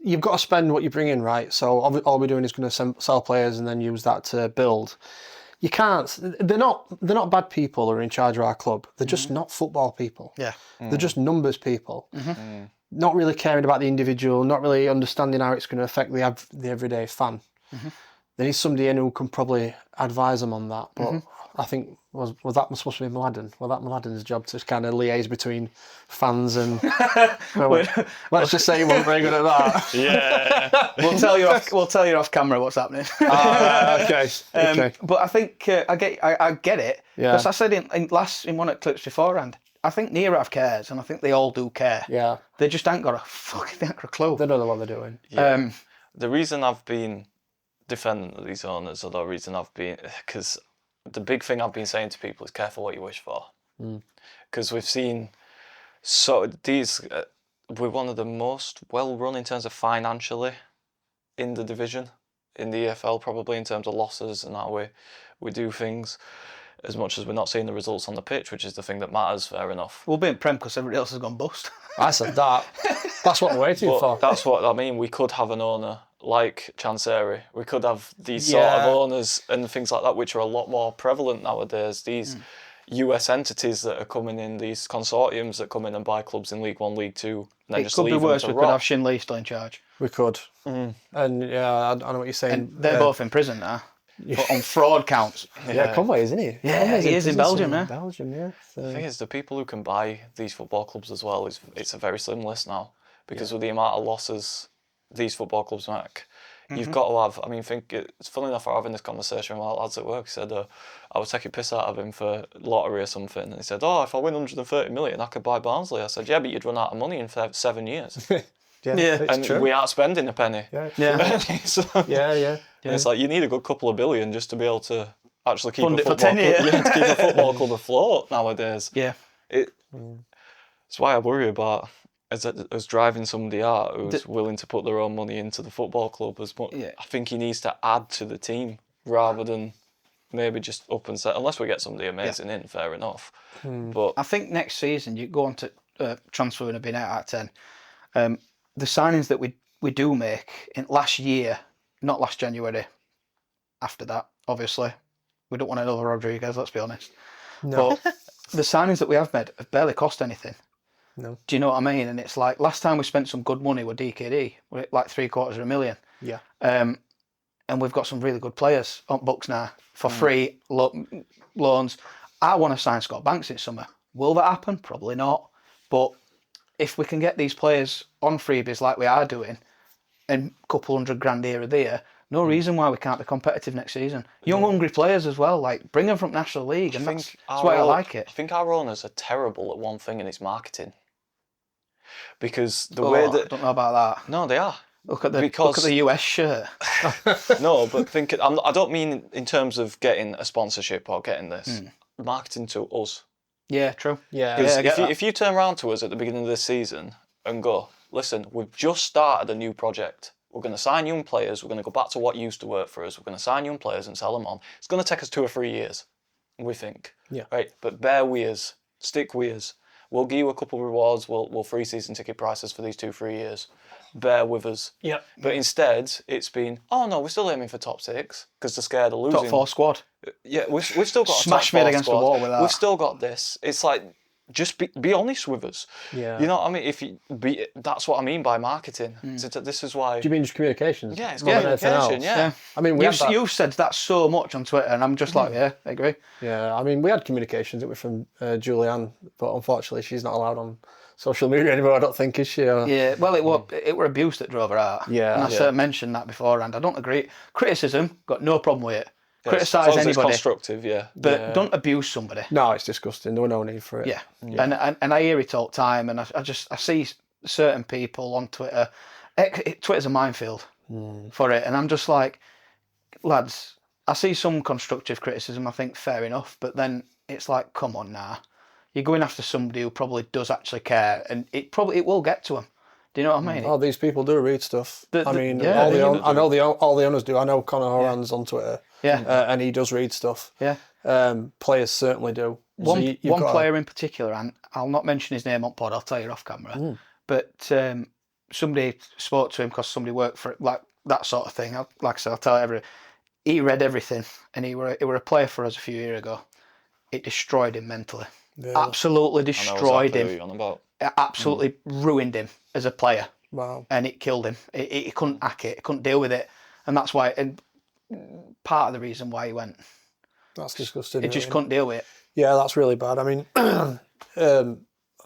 You've got to spend what you bring in, right? So all we're doing is going to sell players and then use that to build. You can't. They're not bad people who are in charge of our club. They're just not football people. Yeah, they're just numbers people. Not really caring about the individual. Not really understanding how it's going to affect the everyday fan. There is somebody in who can probably advise them on that. But I think was that supposed to be Mladen? Well, that Mladen's job to kind of liaise between fans and. Let's just say he wasn't very good at that. Yeah. We'll tell you off camera what's happening. Okay. But I think I get it because I said in one of the clips beforehand. I think Nero cares, and I think they all do care. Yeah. They just ain't got a clue. They don't know what they're doing. Yeah. The reason I've been defending these owners, or the reason I've been, because the big thing I've been saying to people is careful what you wish for. Because we've seen, we're one of the most well run in terms of financially in the division, in the EFL probably, in terms of losses and how we do things. As much as we're not seeing the results on the pitch, which is the thing that matters, fair enough. We'll be in Prem because everybody else has gone bust. I said that. That's what we're waiting for. That's what I mean. We could have an owner like Chanseri. We could have these sort of owners and things like that, which are a lot more prevalent nowadays. These US entities that are coming in, these consortiums that come in and buy clubs in League One, League Two, and then It just could be leave worse. them to We could rot. have Shinley still in charge. We could. And I know what you're saying. And they're both in prison now. On fraud counts. Yeah, Conway, isn't he? Yeah, Conway's he is in prison Belgium, in yeah. Belgium, yeah. The thing is, the people who can buy these football clubs as well, it's a very slim list now. Because with the amount of losses these football clubs make, you've got to have, I mean, it's funny enough for having this conversation with my lads at work. He said, I was taking piss out of him for lottery or something. And he said, if I win 130 million, I could buy Barnsley. I said, yeah, but you'd run out of money in 7 years. Yeah, and true. we aren't spending a penny. Yeah. So, Yeah. and it's like, you need a good couple of billion just to be able to actually keep Fund a it for football 10 years. club, to keep a football club afloat nowadays. Yeah. It's why I worry about as driving somebody out who's willing to put their own money into the football club as much. Yeah. I think he needs to add to the team rather than maybe just up and set. Unless we get somebody amazing in, fair enough. But I think next season you go on to transfer and have been out at 10. The signings that we do make in last year, not last January, after that, obviously. We don't want another Rodriguez, let's be honest. No. But the signings that we have made have barely cost anything. No. Do you know what I mean? And it's like, last time we spent some good money with DKD, like $750,000. Yeah. And we've got some really good players on books now for free loans. I want to sign Scott Banks in summer. Will that happen? Probably not. But if we can get these players on freebies like we are doing, and a couple $100,000 here or there, no reason why we can't be competitive next season. Young, hungry players as well. Like, bring them from National League, and that's why I like it. I think our owners are terrible at one thing, and it's marketing. Because the way that I don't know about that. no, they are. Look at the US shirt. No, but I don't mean in terms of getting a sponsorship or getting this. Marketing to us. Yeah, true. Yeah. Because if you turn around to us at the beginning of this season and go, listen, we've just started a new project. We're going to sign young players. We're going to go back to what used to work for us. We're going to sign young players and sell them on. It's going to take us 2 or 3 years, we think. Yeah. Right. But bear with us. Stick with us. We'll give you a couple of rewards. We'll free season ticket prices for these 2-3 years. Bear with us. Yeah. But instead, it's been, oh no, we're still aiming for top 6 because they're scared of losing. Top 4 squad. Yeah, we've still got Smash a top 4 mid against the squad. wall with that. We've still got this. It's like just be honest with us. Yeah. You know what I mean? That's what I mean by marketing. This is why. Do you mean just communications? Yeah, it's more than anything communication. else? Yeah. I mean, You've said that so much on Twitter, and I'm just like, yeah, I agree. Yeah, I mean, we had communications. It was from Julianne, but unfortunately, she's not allowed on social media anymore. I don't think, is she? Yeah, well, it were abuse that drove her out. Yeah. And I sort of mentioned that beforehand. I don't agree. Criticism, got no problem with it. As Criticise long as it's anybody, constructive. Yeah. but don't abuse somebody. No, it's disgusting. There were no need for it. Yeah. And I hear it all the time, and I see certain people on Twitter. Twitter's a minefield for it, and I'm just like, lads, I see some constructive criticism. I think fair enough, but then it's like, come on now, you're going after somebody who probably does actually care, and it will get to them. Do you know what I mean? Oh, these people do read stuff. I mean, yeah, I know all the owners do. I know Conor Horan's on Twitter. Yeah. And he does read stuff. Yeah. Players certainly do. One player in particular, and I'll not mention his name on pod, I'll tell you off camera, but somebody spoke to him because somebody worked for it, like that sort of thing. Like I said, I'll tell he read everything, and he were a player for us a few years ago. It destroyed him mentally. Yeah. Absolutely destroyed him. On about. It absolutely ruined him as a player. Wow. And it killed him. He couldn't hack it. He couldn't deal with it. And that's why, and part of the reason why he went. That's disgusting. He just couldn't deal with it. Yeah, that's really bad. I mean,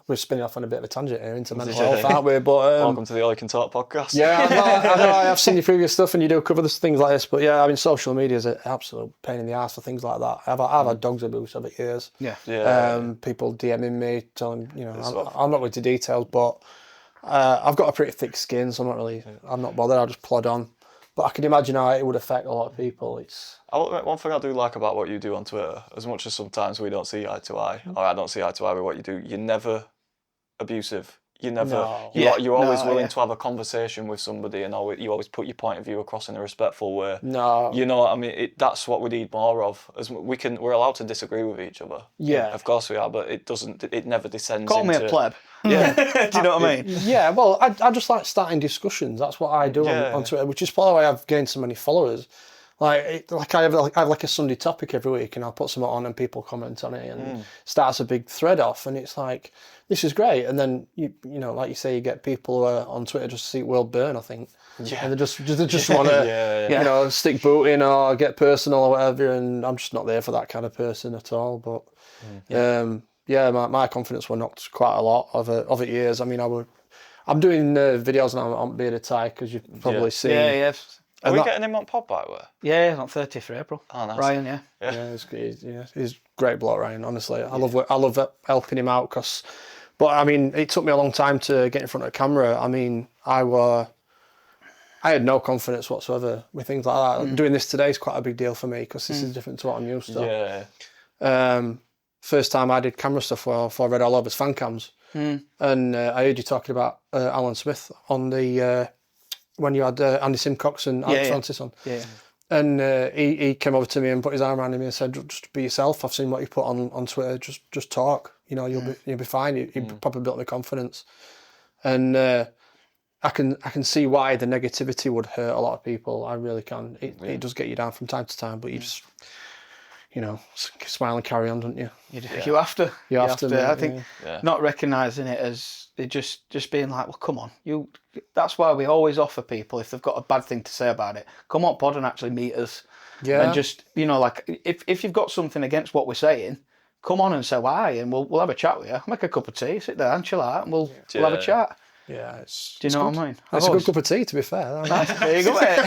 we're spinning off on a bit of a tangent here into mental health, aren't we? But welcome to the All You Can Talk podcast. Yeah, I know. I have seen your previous stuff, and you do cover things like this. But yeah, I mean, social media is an absolute pain in the ass for things like that. I've had dogs abuse over years. Yeah. People DMing me, telling I'm not going into details, but I've got a pretty thick skin, so I'm not bothered. I'll just plod on. But I can imagine how it would affect a lot of people. One thing I do like about what you do on Twitter, as much as sometimes we don't see eye to eye, or I don't see eye to eye with what you do, you're never abusive. You're never. You're always willing to have a conversation with somebody, and you always put your point of view across in a respectful way. No. You know what I mean? That's what we need more of. We're allowed to disagree with each other. Yeah. Of course we are, but it never descends. Call me a pleb. Yeah. Do you know what I mean? Yeah. Well, I just like starting discussions. That's what I do on Twitter, which is probably why I've gained so many followers. I have a Sunday topic every week, and I'll put something on, and people comment on it, and starts a big thread off, and it's like, this is great. And then you know, like you say, you get people on Twitter just to see the world burn. I think, and they just want to, stick boot in or get personal or whatever. And I'm just not there for that kind of person at all. But my confidence were knocked quite a lot over years. I mean, I'm doing videos now on Bearded Tie, because you've probably seen. Yeah. Are we getting him on pod, by the way? Yeah, on 30th of April. Oh, nice. Ryan, he's great bloke, Ryan. Honestly, I love helping him out, but I mean, it took me a long time to get in front of the camera. I mean, I had no confidence whatsoever with things like that. Doing this today is quite a big deal for me, because this is different to what I'm used to. Yeah. First time I did camera stuff for I read all over fan cams, and I heard you talking about Alan Smith on the. When you had Andy Simcox and Alex Francis on. Yeah. And he came over to me and put his arm around me and said, just be yourself. I've seen what you put on Twitter. Just talk. You know, you'll be fine. You probably built the confidence. And I can see why the negativity would hurt a lot of people. I really can. It does get you down from time to time, but you just, smile and carry on, don't you? You have to. You have to. I think not recognising it as just being like, well, come on, that's why we always offer people, if they've got a bad thing to say about it, come on pod and actually meet us. Yeah. And just, like, if you've got something against what we're saying, come on and say why, and we'll have a chat with you. Make a cup of tea, sit down, chill out, and we'll have a chat. Yeah, do you know what I mean? It's a good cup of tea, to be fair. There you go, mate.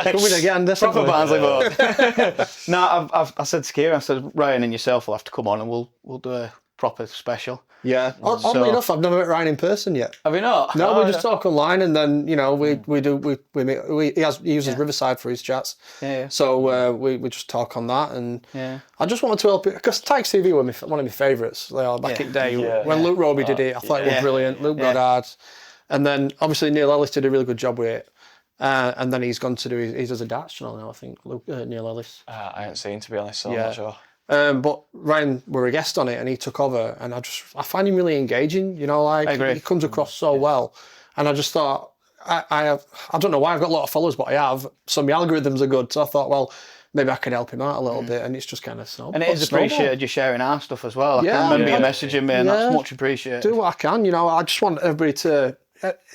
Coming again, definitely. Proper Barnsley boat. No, I said to Kieran, I said, Ryan and yourself will have to come on, and we'll do a proper special. Yeah. Oddly enough, I've never met Ryan in person yet. Have you not? No, we just talk online, and then we meet. He uses Riverside for his chats. Yeah. So we just talk on that, and I just wanted to help it, because Tykes TV were one of my favourites. Back in the day when Luke Roby did it, I thought it was brilliant. Luke Goddard, and then obviously Neil Ellis did a really good job with it. And then he's gone to he does a darts channel now, I think. Neil Ellis. I haven't seen, to be honest, so I'm not sure. But Ryan were a guest on it, and he took over, and I find him really engaging. I agree. He comes across so well, and I just thought I don't know why I've got a lot of followers, but I have. So my algorithms are good. So I thought, well, maybe I could help him out a little bit, and it's just kind of snowball. And it is appreciated you sharing our stuff as well. I Yeah, can remember yeah. you messaging me, and that's much appreciated. Do what I can, you know. I just want everybody to.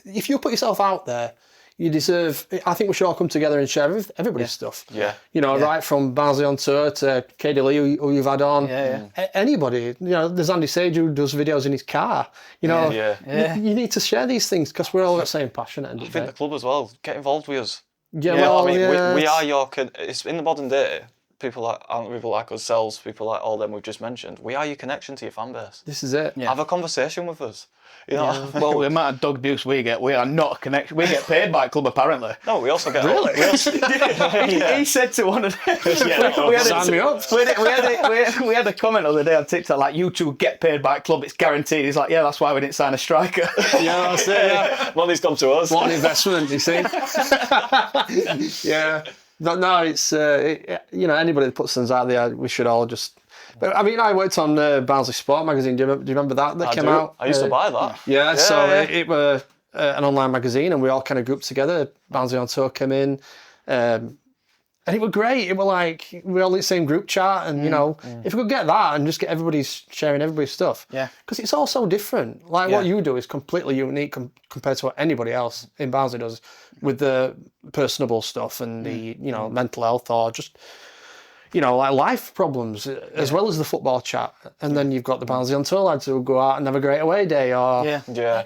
If you put yourself out there, you deserve. I think we should all come together and share everybody's stuff. Yeah. You know, right from Barnsley on tour to Katie Lee, who you've had on. Yeah. Anybody. You know, there's Andy Sage who does videos in his car. You know, you need to share these things because we're all the same passion. I think the club as well. Get involved with us. Yeah, Well, I mean, we are your. It's in the modern day. People like ourselves, people like all them we've just mentioned. We are your connection to your fan base. This is it. Have a conversation with us. You know. Well, the amount of dog abuse we get, we are not a connection. We get paid by a club apparently. No, we also get. Really? He said to one of them, Sign me up. we had a comment the other day on TikTok like, you two get paid by a club, it's guaranteed. He's like, yeah, that's why we didn't sign a striker. Yeah, that's it. Yeah. Money's come to us. What an investment, you see. Yeah. No, it's you know, anybody that puts things out there, we should all just. But I mean, I worked on Barnsley Sport magazine. Do you remember that? That came out. I used to buy that. Yeah, so it were an online magazine, and we all kind of grouped together. Barnsley on tour came in, and it was great. It was like we all in the same group chat, and you know, if we could get that and just get everybody sharing everybody's stuff, because it's all so different. Like what you do is completely unique compared to what anybody else in Barnsley does, with the personable stuff and the mental health or just. You know, like life problems as well as the football chat. And then you've got the Barnsley on tour lads who go out and have a great away day. Or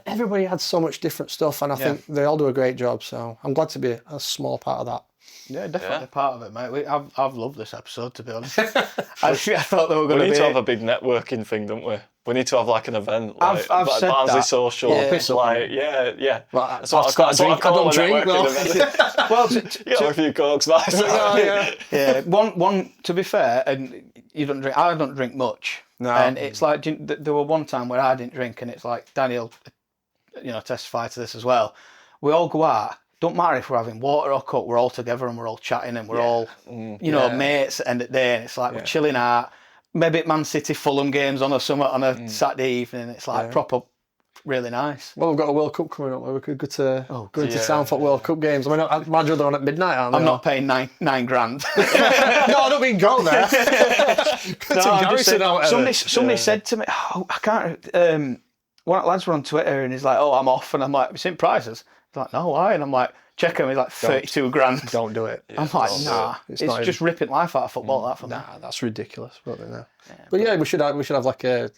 everybody had so much different stuff, and I think they all do a great job. So I'm glad to be a small part of that. Yeah, definitely part of it, mate. I've loved this episode, to be honest. I thought they were going to be... We need to have a big networking thing, don't we? We need to have like an event, like I've said Barnsley that. Social, like Well, That's what I don't drink Well, a few cokes, yeah. One. To be fair, and you don't drink. I don't drink much. No. And it's like there were one time where I didn't drink, and it's like Daniel, testify to this as well. We all go out. Don't matter if we're having water or coke. We're all together and we're all chatting and we're all, mates at the end of the day. And it's like we're chilling out. Maybe Man City Fulham games on a Saturday evening. It's like proper, really nice. Well, we've got a World Cup coming up where we could go to town for World Cup games. I mean, I imagine they're on at midnight, aren't they? I'm not paying $9 grand. No, I don't mean go there. Somebody said to me, I can't. One of the lads were on Twitter and he's like, I'm off. And I'm like, we've seen prices. He's like, no, why? And I'm like, check him. He's like, 32 grand. Don't do it. I'm like, nah. It's just ripping life out of football, that for me. Nah, that's ridiculous. But we should have like a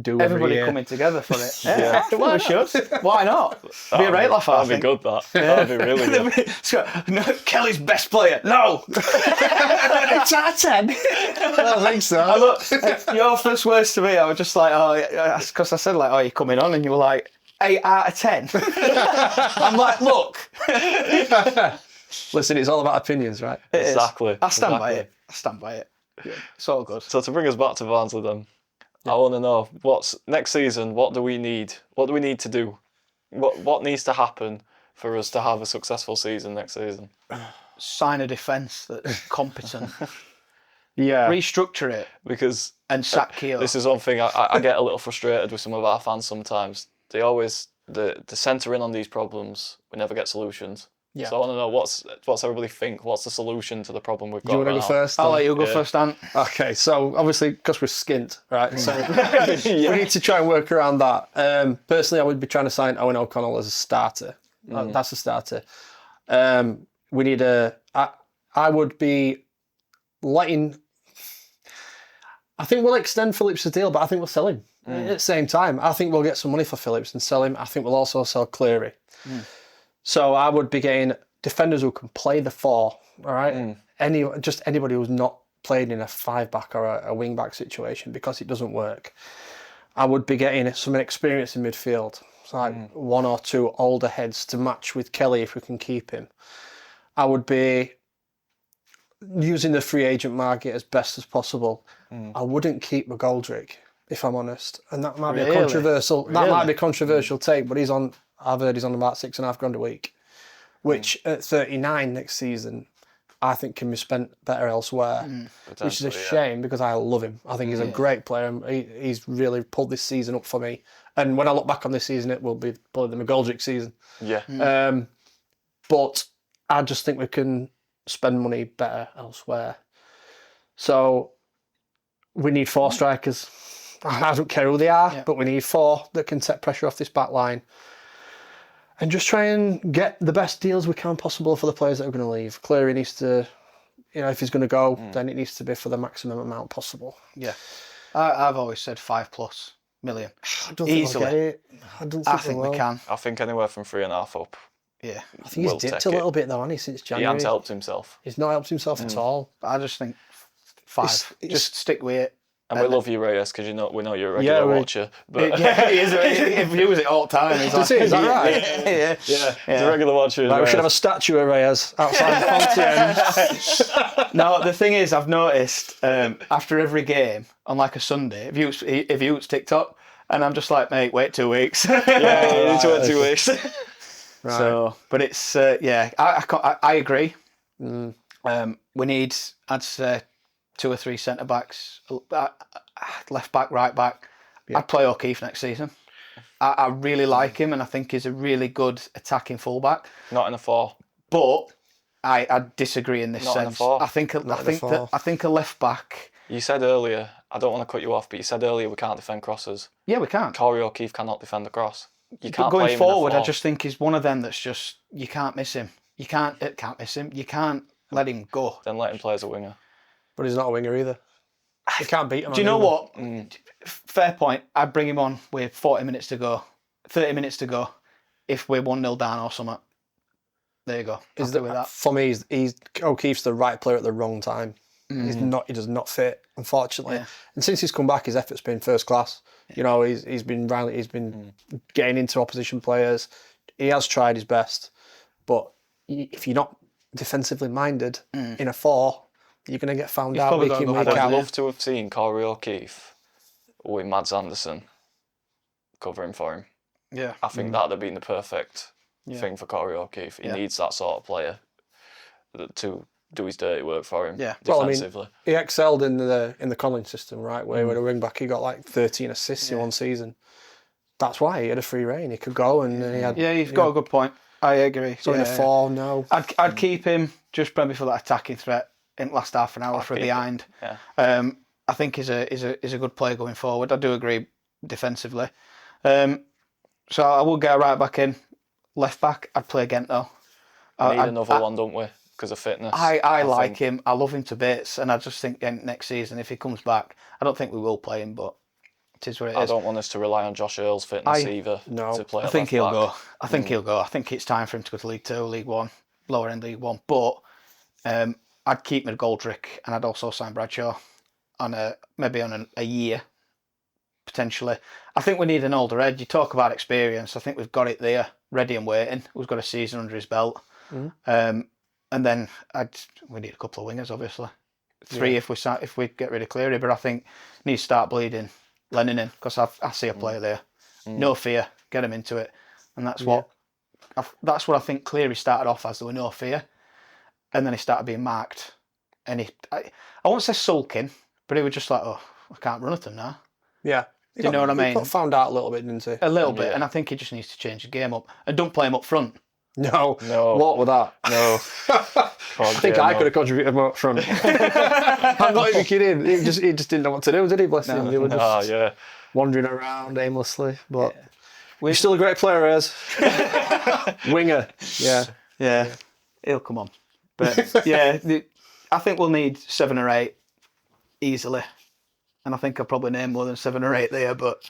do. Everybody coming together for it. Yeah, well, we should. Why not? Be a right laugh. That'd be good. That'd be really good. No, Kelly's best player. No. It's out of 10. I think so. Your first words to me, I was just like, because I said like, you're coming on, and you were like, 8 out of 10. I'm like, look. Listen, it's all about opinions, right? Exactly. I stand by it. Yeah. It's all good. So to bring us back to Barnsley then, I want to know what's next season. What do we need? What do we need to do? What needs to happen for us to have a successful season next season? Sign a defence that's competent. Yeah. Restructure it. Because and sack Keogh. This is one thing I get a little frustrated with some of our fans sometimes. They always they centre in on these problems. We never get solutions. Yeah. So I want to know what's everybody think? What's the solution to the problem we've got? Do you want to go first? I'll let you go first, Dan. Okay, so obviously because we're skint, right? So we need to try and work around that. Personally, I would be trying to sign Owen O'Connell as a starter. That's a starter. We need I would be letting. I think we'll extend Phillips' deal, but I think we'll sell him at the same time. I think we'll get some money for Phillips and sell him. I think we'll also sell Clare. So I would be getting defenders who can play the 4, all right? Anybody who's not played in a 5-back or a wing-back situation because it doesn't work. I would be getting some experience in midfield. So like 1 or 2 older heads to match with Kelly if we can keep him. I would be using the free agent market as best as possible. I wouldn't keep McGoldrick, if I'm honest. And that might be a controversial take, but I've heard he's on about $6.5 a week, which at 39 next season, I think can be spent better elsewhere, which is a shame because I love him. I think he's a great player. And he's really pulled this season up for me. And when I look back on this season, it will be probably the McGoldrick season. Yeah. But I just think we can spend money better elsewhere. So we need 4 strikers. I don't care who they are, but we need 4 that can take pressure off this back line. And just try and get the best deals we can possible for the players that are going to leave. Clare needs to, if he's going to go, then it needs to be for the maximum amount possible. Yeah. I've always said 5+ million. I don't think we'll get it. I think we can. I think anywhere from 3.5 up. Yeah. I think he's dipped a little bit though, hasn't he, since January? He hasn't helped himself. He's not helped himself at all. I just think 5. Just stick with it. And we love you, Reyes, because we know you're a regular watcher. But he is. He views it all the time. Is that right? Yeah. He's a regular watcher. Right, we should have a statue of Reyes outside the Fontaine. No, the thing is, I've noticed after every game on like a Sunday, if you TikTok, and I'm just like, mate, wait 2 weeks. You need to wait 2 weeks. Right. So, but it's I agree. We need, I'd say, 2 or 3 centre backs, left back, right back. I'd play O'Keefe next season. I really like him, and I think he's a really good attacking fullback. Not in a 4. But I disagree in this Not in a sense. 4. I think a left back. You said earlier, I don't want to cut you off, but you said earlier we can't defend crosses. Yeah, we can. Corey O'Keefe cannot defend a cross. You But can't play going him forward, in a 4. I just think he's one of them that's just you can't miss him. You can't miss him. You can't let him go. Then let him play as a winger. But he's not a winger either. You can't beat him. Do you know what? Fair point. I'd bring him on with 40 minutes to go, 30 minutes to go, if we're 1-0 down or something. There you go. With that. For me, O'Keefe's the right player at the wrong time. He's not. He does not fit, unfortunately. Yeah. And since he's come back, his effort's been first class. Yeah. He's been getting into opposition players. He has tried his best, but if you're not defensively minded in a 4. You're going to get found out week in, week out. I'd love to have seen Corey O'Keefe with Mads Anderson covering for him. Yeah. I think that'd have been the perfect thing for Corey O'Keefe. He needs that sort of player to do his dirty work for him defensively. He excelled in the Collins system, right? Where with a wing back, he got like 13 assists in one season. That's why he had a free rein. He could go and he had. Yeah, you've got a good point. I agree. So in a 4, no. I'd keep him just maybe for that attacking threat in the last half an hour for behind. Yeah. I think he's a good player going forward. I do agree defensively. So I will get right back in. Left back, I'd play Ghent though. We need another one, don't we? Because of fitness. I like him. I love him to bits, and I just think next season, if he comes back, I don't think we will play him, but it is what it is. I don't want us to rely on Josh Earl's fitness either to play. I think he'll go. I think he'll go. I think it's time for him to go to League 2, League 1, lower end League 1. But I'd keep McGoldrick, and I'd also sign Bradshaw on maybe on a year, potentially. I think we need an older head. You talk about experience. I think we've got it there, ready and waiting. Who's got a season under his belt. And then we need a couple of wingers, obviously. 3 if we get rid of Cleary, but I think need to start bleeding Lennon in, because I see a player there. No fear, get him into it, and that's what I think Cleary started off as. There were no fear, and then he started being marked, and I won't say sulking, but he was just like, oh, I can't run at him now. Yeah. Do you know what I mean? He got found out a little bit, didn't he? A little bit, and I think he just needs to change the game up and don't play him up front. No. What was that? No. I think I could have contributed more up front. I'm not even kidding. He just didn't know what to do, did he? Bless him. He was just wandering around aimlessly. But he's still a great player, as winger. Yeah. He'll come on. But I think we'll need 7 or 8 easily, and I think I'll probably name more than 7 or 8 there. But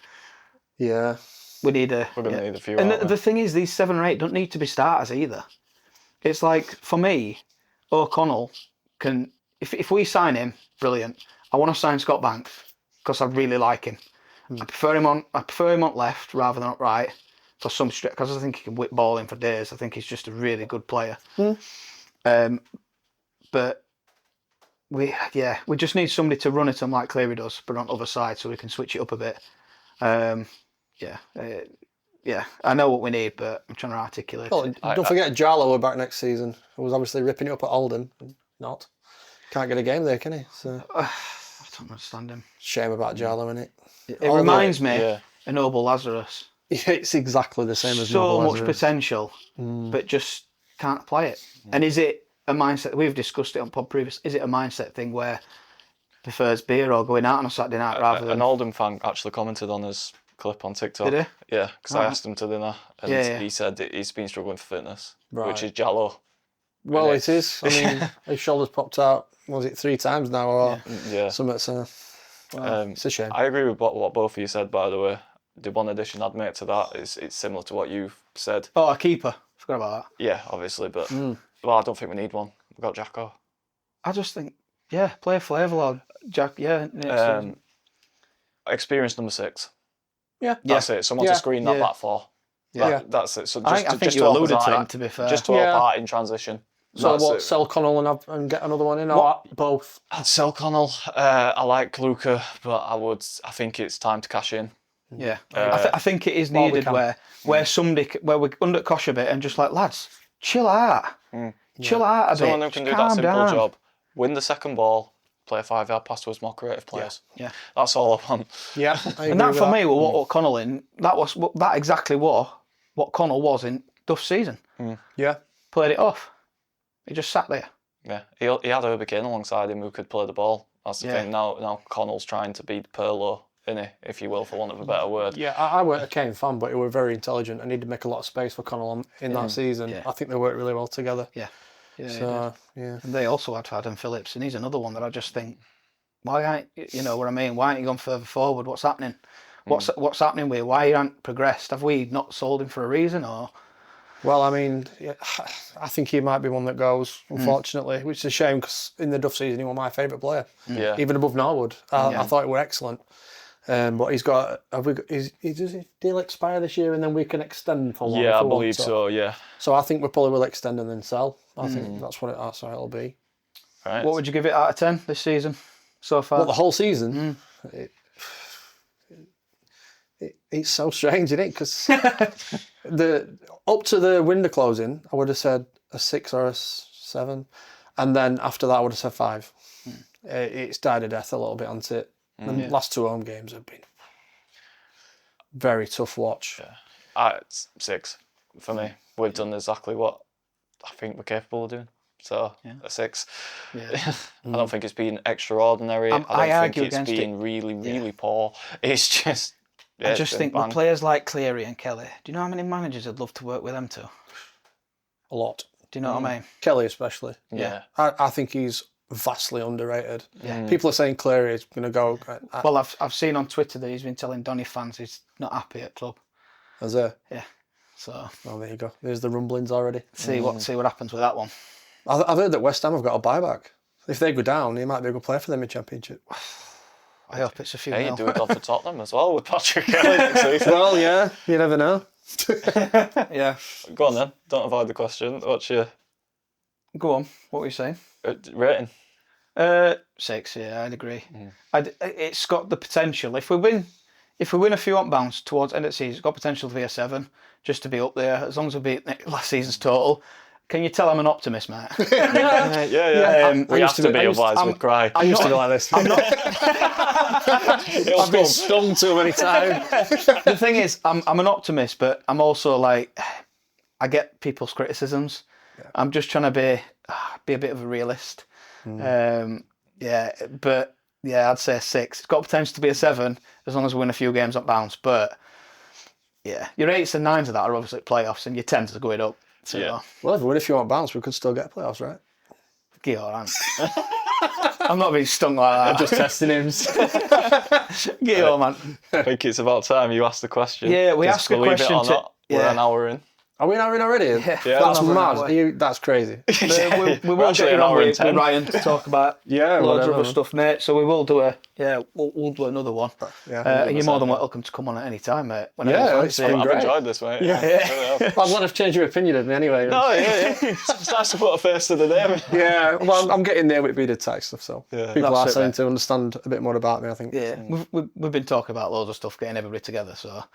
yeah. We're going to need a few. And the thing is, these 7 or 8 don't need to be starters either. It's like, for me, O'Connell can, if we sign him, brilliant. I want to sign Scott Banks because I really like him. I prefer him on left rather than up right for some stretch, because I think he can whip ball in for days. I think he's just a really good player. But we just need somebody to run at him like Cleary does, but on the other side, so we can switch it up a bit. I know what we need, but I'm trying to articulate it. Don't forget Jarlow we're back next season. Who was obviously ripping it up at Oldham. Can't get a game there, can he? So I don't understand him. Shame about Jarlow, isn't it? It reminds me of Noble Lazarus. Yeah, it's exactly the same as so Noble much Lazarus. Potential, but just can't play it. And is it a mindset? We've discussed it on pod previous. Is it a mindset thing where prefers beer or going out on a Saturday night rather than... An Oldham fan actually commented on his clip on TikTok. Did he? Yeah, because I asked him to dinner, and Yeah. he said that he's been struggling for fitness, Right. which is jallow. Well, it is. I mean, his shoulders popped out, was it 3 times now or Yeah. something? So, it's a shame. I agree with what both of you said, by the way. The one addition I'd make to that is it's similar to what you've said. Oh, a keeper. Forgot about that. Yeah, obviously, but well, I don't think we need one. We've got Jacko. I just think, play Flavel or Jack, Experience number 6. Yeah. That's it. Someone to screen that back for. Yeah. That's it. So I think you alluded to that, to be fair. Just to help out in transition. So That's what, it. sell Connell and get another one in, or both? I'd sell Connell. I like Luca, but I think it's time to cash in. Yeah, I think it is needed where we're under cosh a bit and just like, lads, chill out. Chill out a bit. Someone who can do that simple job. Win the second ball, play a 5-yard pass to his more creative players. Yeah. That's all I want. Yeah. And that for me, what Connell in, that exactly what Connell was in Duff's season. Yeah. Played it off. He just sat there. Yeah, he had Herbie Kane alongside him who could play the ball. That's the thing. Now Connell's trying to be the Perlo, innit, if you will, for want of a better word. Yeah, I weren't a Kane fan, but he were very intelligent and he'd make a lot of space for Connell in that season. Yeah. I think they worked really well together. Yeah. So, yeah. And they also had Adam Phillips, and he's another one that I just think, why aren't you know what I mean? Why aren't you gone further forward? What's happening? What's happening with you? Why you aren't progressed? Have we not sold him for a reason, or? Well, I mean, I think he might be one that goes, unfortunately, which is a shame because in the Duff season he was my favourite player. Yeah. Even above Norwood. I thought he were excellent. But he's got, does his deal expire this year and then we can extend for one? Yeah, I believe so, yeah. So I think we probably will extend and then sell. I think that's how it'll be. Right. What would you give it out of 10 this season so far? Well, the whole season? It's so strange, isn't it? Because up to the window closing, I would have said a 6 or a 7. And then after that, I would have said 5. It's died a death a little bit, hasn't it? The last 2 home games have been very tough watch. Yeah. It's 6 for me. We've done exactly what I think we're capable of doing. So, a 6. Yeah. I don't think it's been extraordinary. I don't think it's been really, really poor. It's just... I just think with players like Clare and Kelly, do you know how many managers would love to work with them too? A lot. Do you know what I mean? Kelly especially. Yeah. I think he's vastly underrated. Yeah. People are saying Clare is going to go. Well, I've seen on Twitter that he's been telling Donny fans he's not happy at club. Is there? Yeah. So. Oh, there you go. There's the rumblings already. See what happens with that one. I've heard that West Ham have got a buyback. If they go down, he might be a good player for them in Championship. I hope it's a few. Hey, mil. do it for Tottenham as well with Patrick Kelly next season. Well, yeah, you never know. Yeah. Go on then. Don't avoid the question. What's your Go on. What were you saying? rating? 6. Yeah, I'd agree. It's got the potential. If we win a few on bounce towards end of the season, it's got potential to be a 7, just to be up there. As long as we beat last season's total. Can you tell I'm an optimist, mate? Yeah. We have to be, otherwise we'd cry. I used to be like this. I'm not. I've been stung too many times. The thing is, I'm an optimist, but I'm also like, I get people's criticisms. I'm just trying to be a bit of a realist. I'd say a 6. It's got potential to be a 7 as long as we win a few games on bounce. But yeah, your 8s and 9s of that are obviously playoffs, and your 10s are going up. So, Well, if we win a few on bounce, we could still get playoffs, right? Get your hand. I'm not being stung like that. I'm just testing him. Get your man. I think it's about time you asked the question. Yeah, we asked a question. It or not, we're an hour in. Are we now in already? Yeah. That's mad. That's crazy. We will get you on with Ryan to talk about loads of other stuff, mate. So we will do we'll do another one. And you're more than welcome to come on at any time, mate. It's been I've great. enjoyed this, mate. Yeah. I'm glad I've changed your opinion of me anyway. No, It's nice to put a face to the name. Yeah, well, I'm getting there with beaded tag stuff, so people are That's it, starting mate. to understand a bit more about me, I think. Yeah, we've been talking about loads of stuff, getting everybody together. So,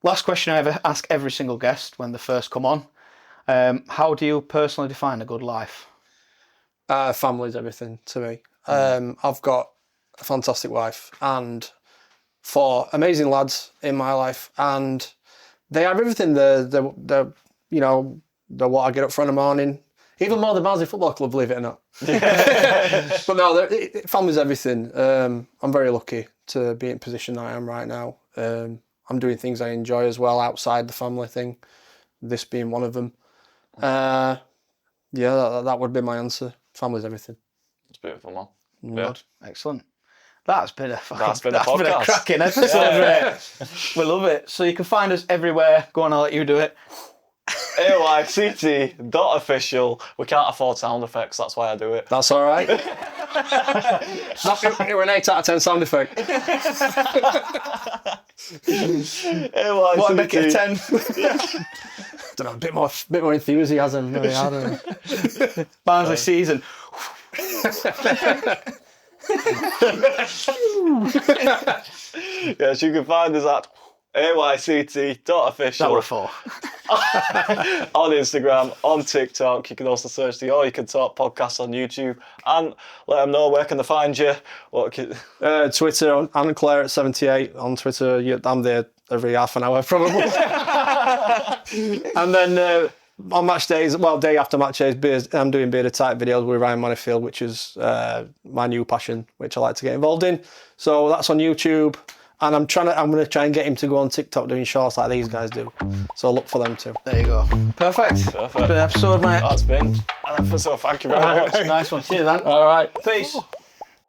last question I ever ask every single guest when they first come on: how do you personally define a good life? Family's everything to me. I've got a fantastic wife and 4 amazing lads in my life, and they have everything. They're what I get up for in the morning. Even more than Barnsley Football Club, believe it or not. But no, family's everything. I'm very lucky to be in the position that I am right now. I'm doing things I enjoy as well outside the family thing, this being one of them. That would be my answer. Family's everything. It's beautiful, man. Good. Excellent. That's been a podcast. cracking episode, mate. We love it. So you can find us everywhere. Go on, I'll let you do it. AYCT.official. We can't afford sound effects, that's why I do it. That's all right. It were an 8 out of 10 sound effect. AYCT. What, make it a 10? Don't know, a bit more enthusiasm. Maybe, I don't know. Barnsley season. Yes, you can find us at AYCT.official. That were 4. On Instagram, on TikTok. You can also search the Or You Can Talk podcast on YouTube and let them know where can they find you. Twitter, and Clare at 78 on Twitter. I'm there every half an hour probably. And then on match days, day after match days, I'm doing bearded type videos with Ryan Manifield, which is my new passion, which I like to get involved in. So that's on YouTube. And I'm going to try and get him to go on TikTok doing shorts like these guys do. So look for them too. There you go. Perfect. It's been an episode, mate. That's been an episode. Thank you very much. Nice one. See you then. All right. Peace.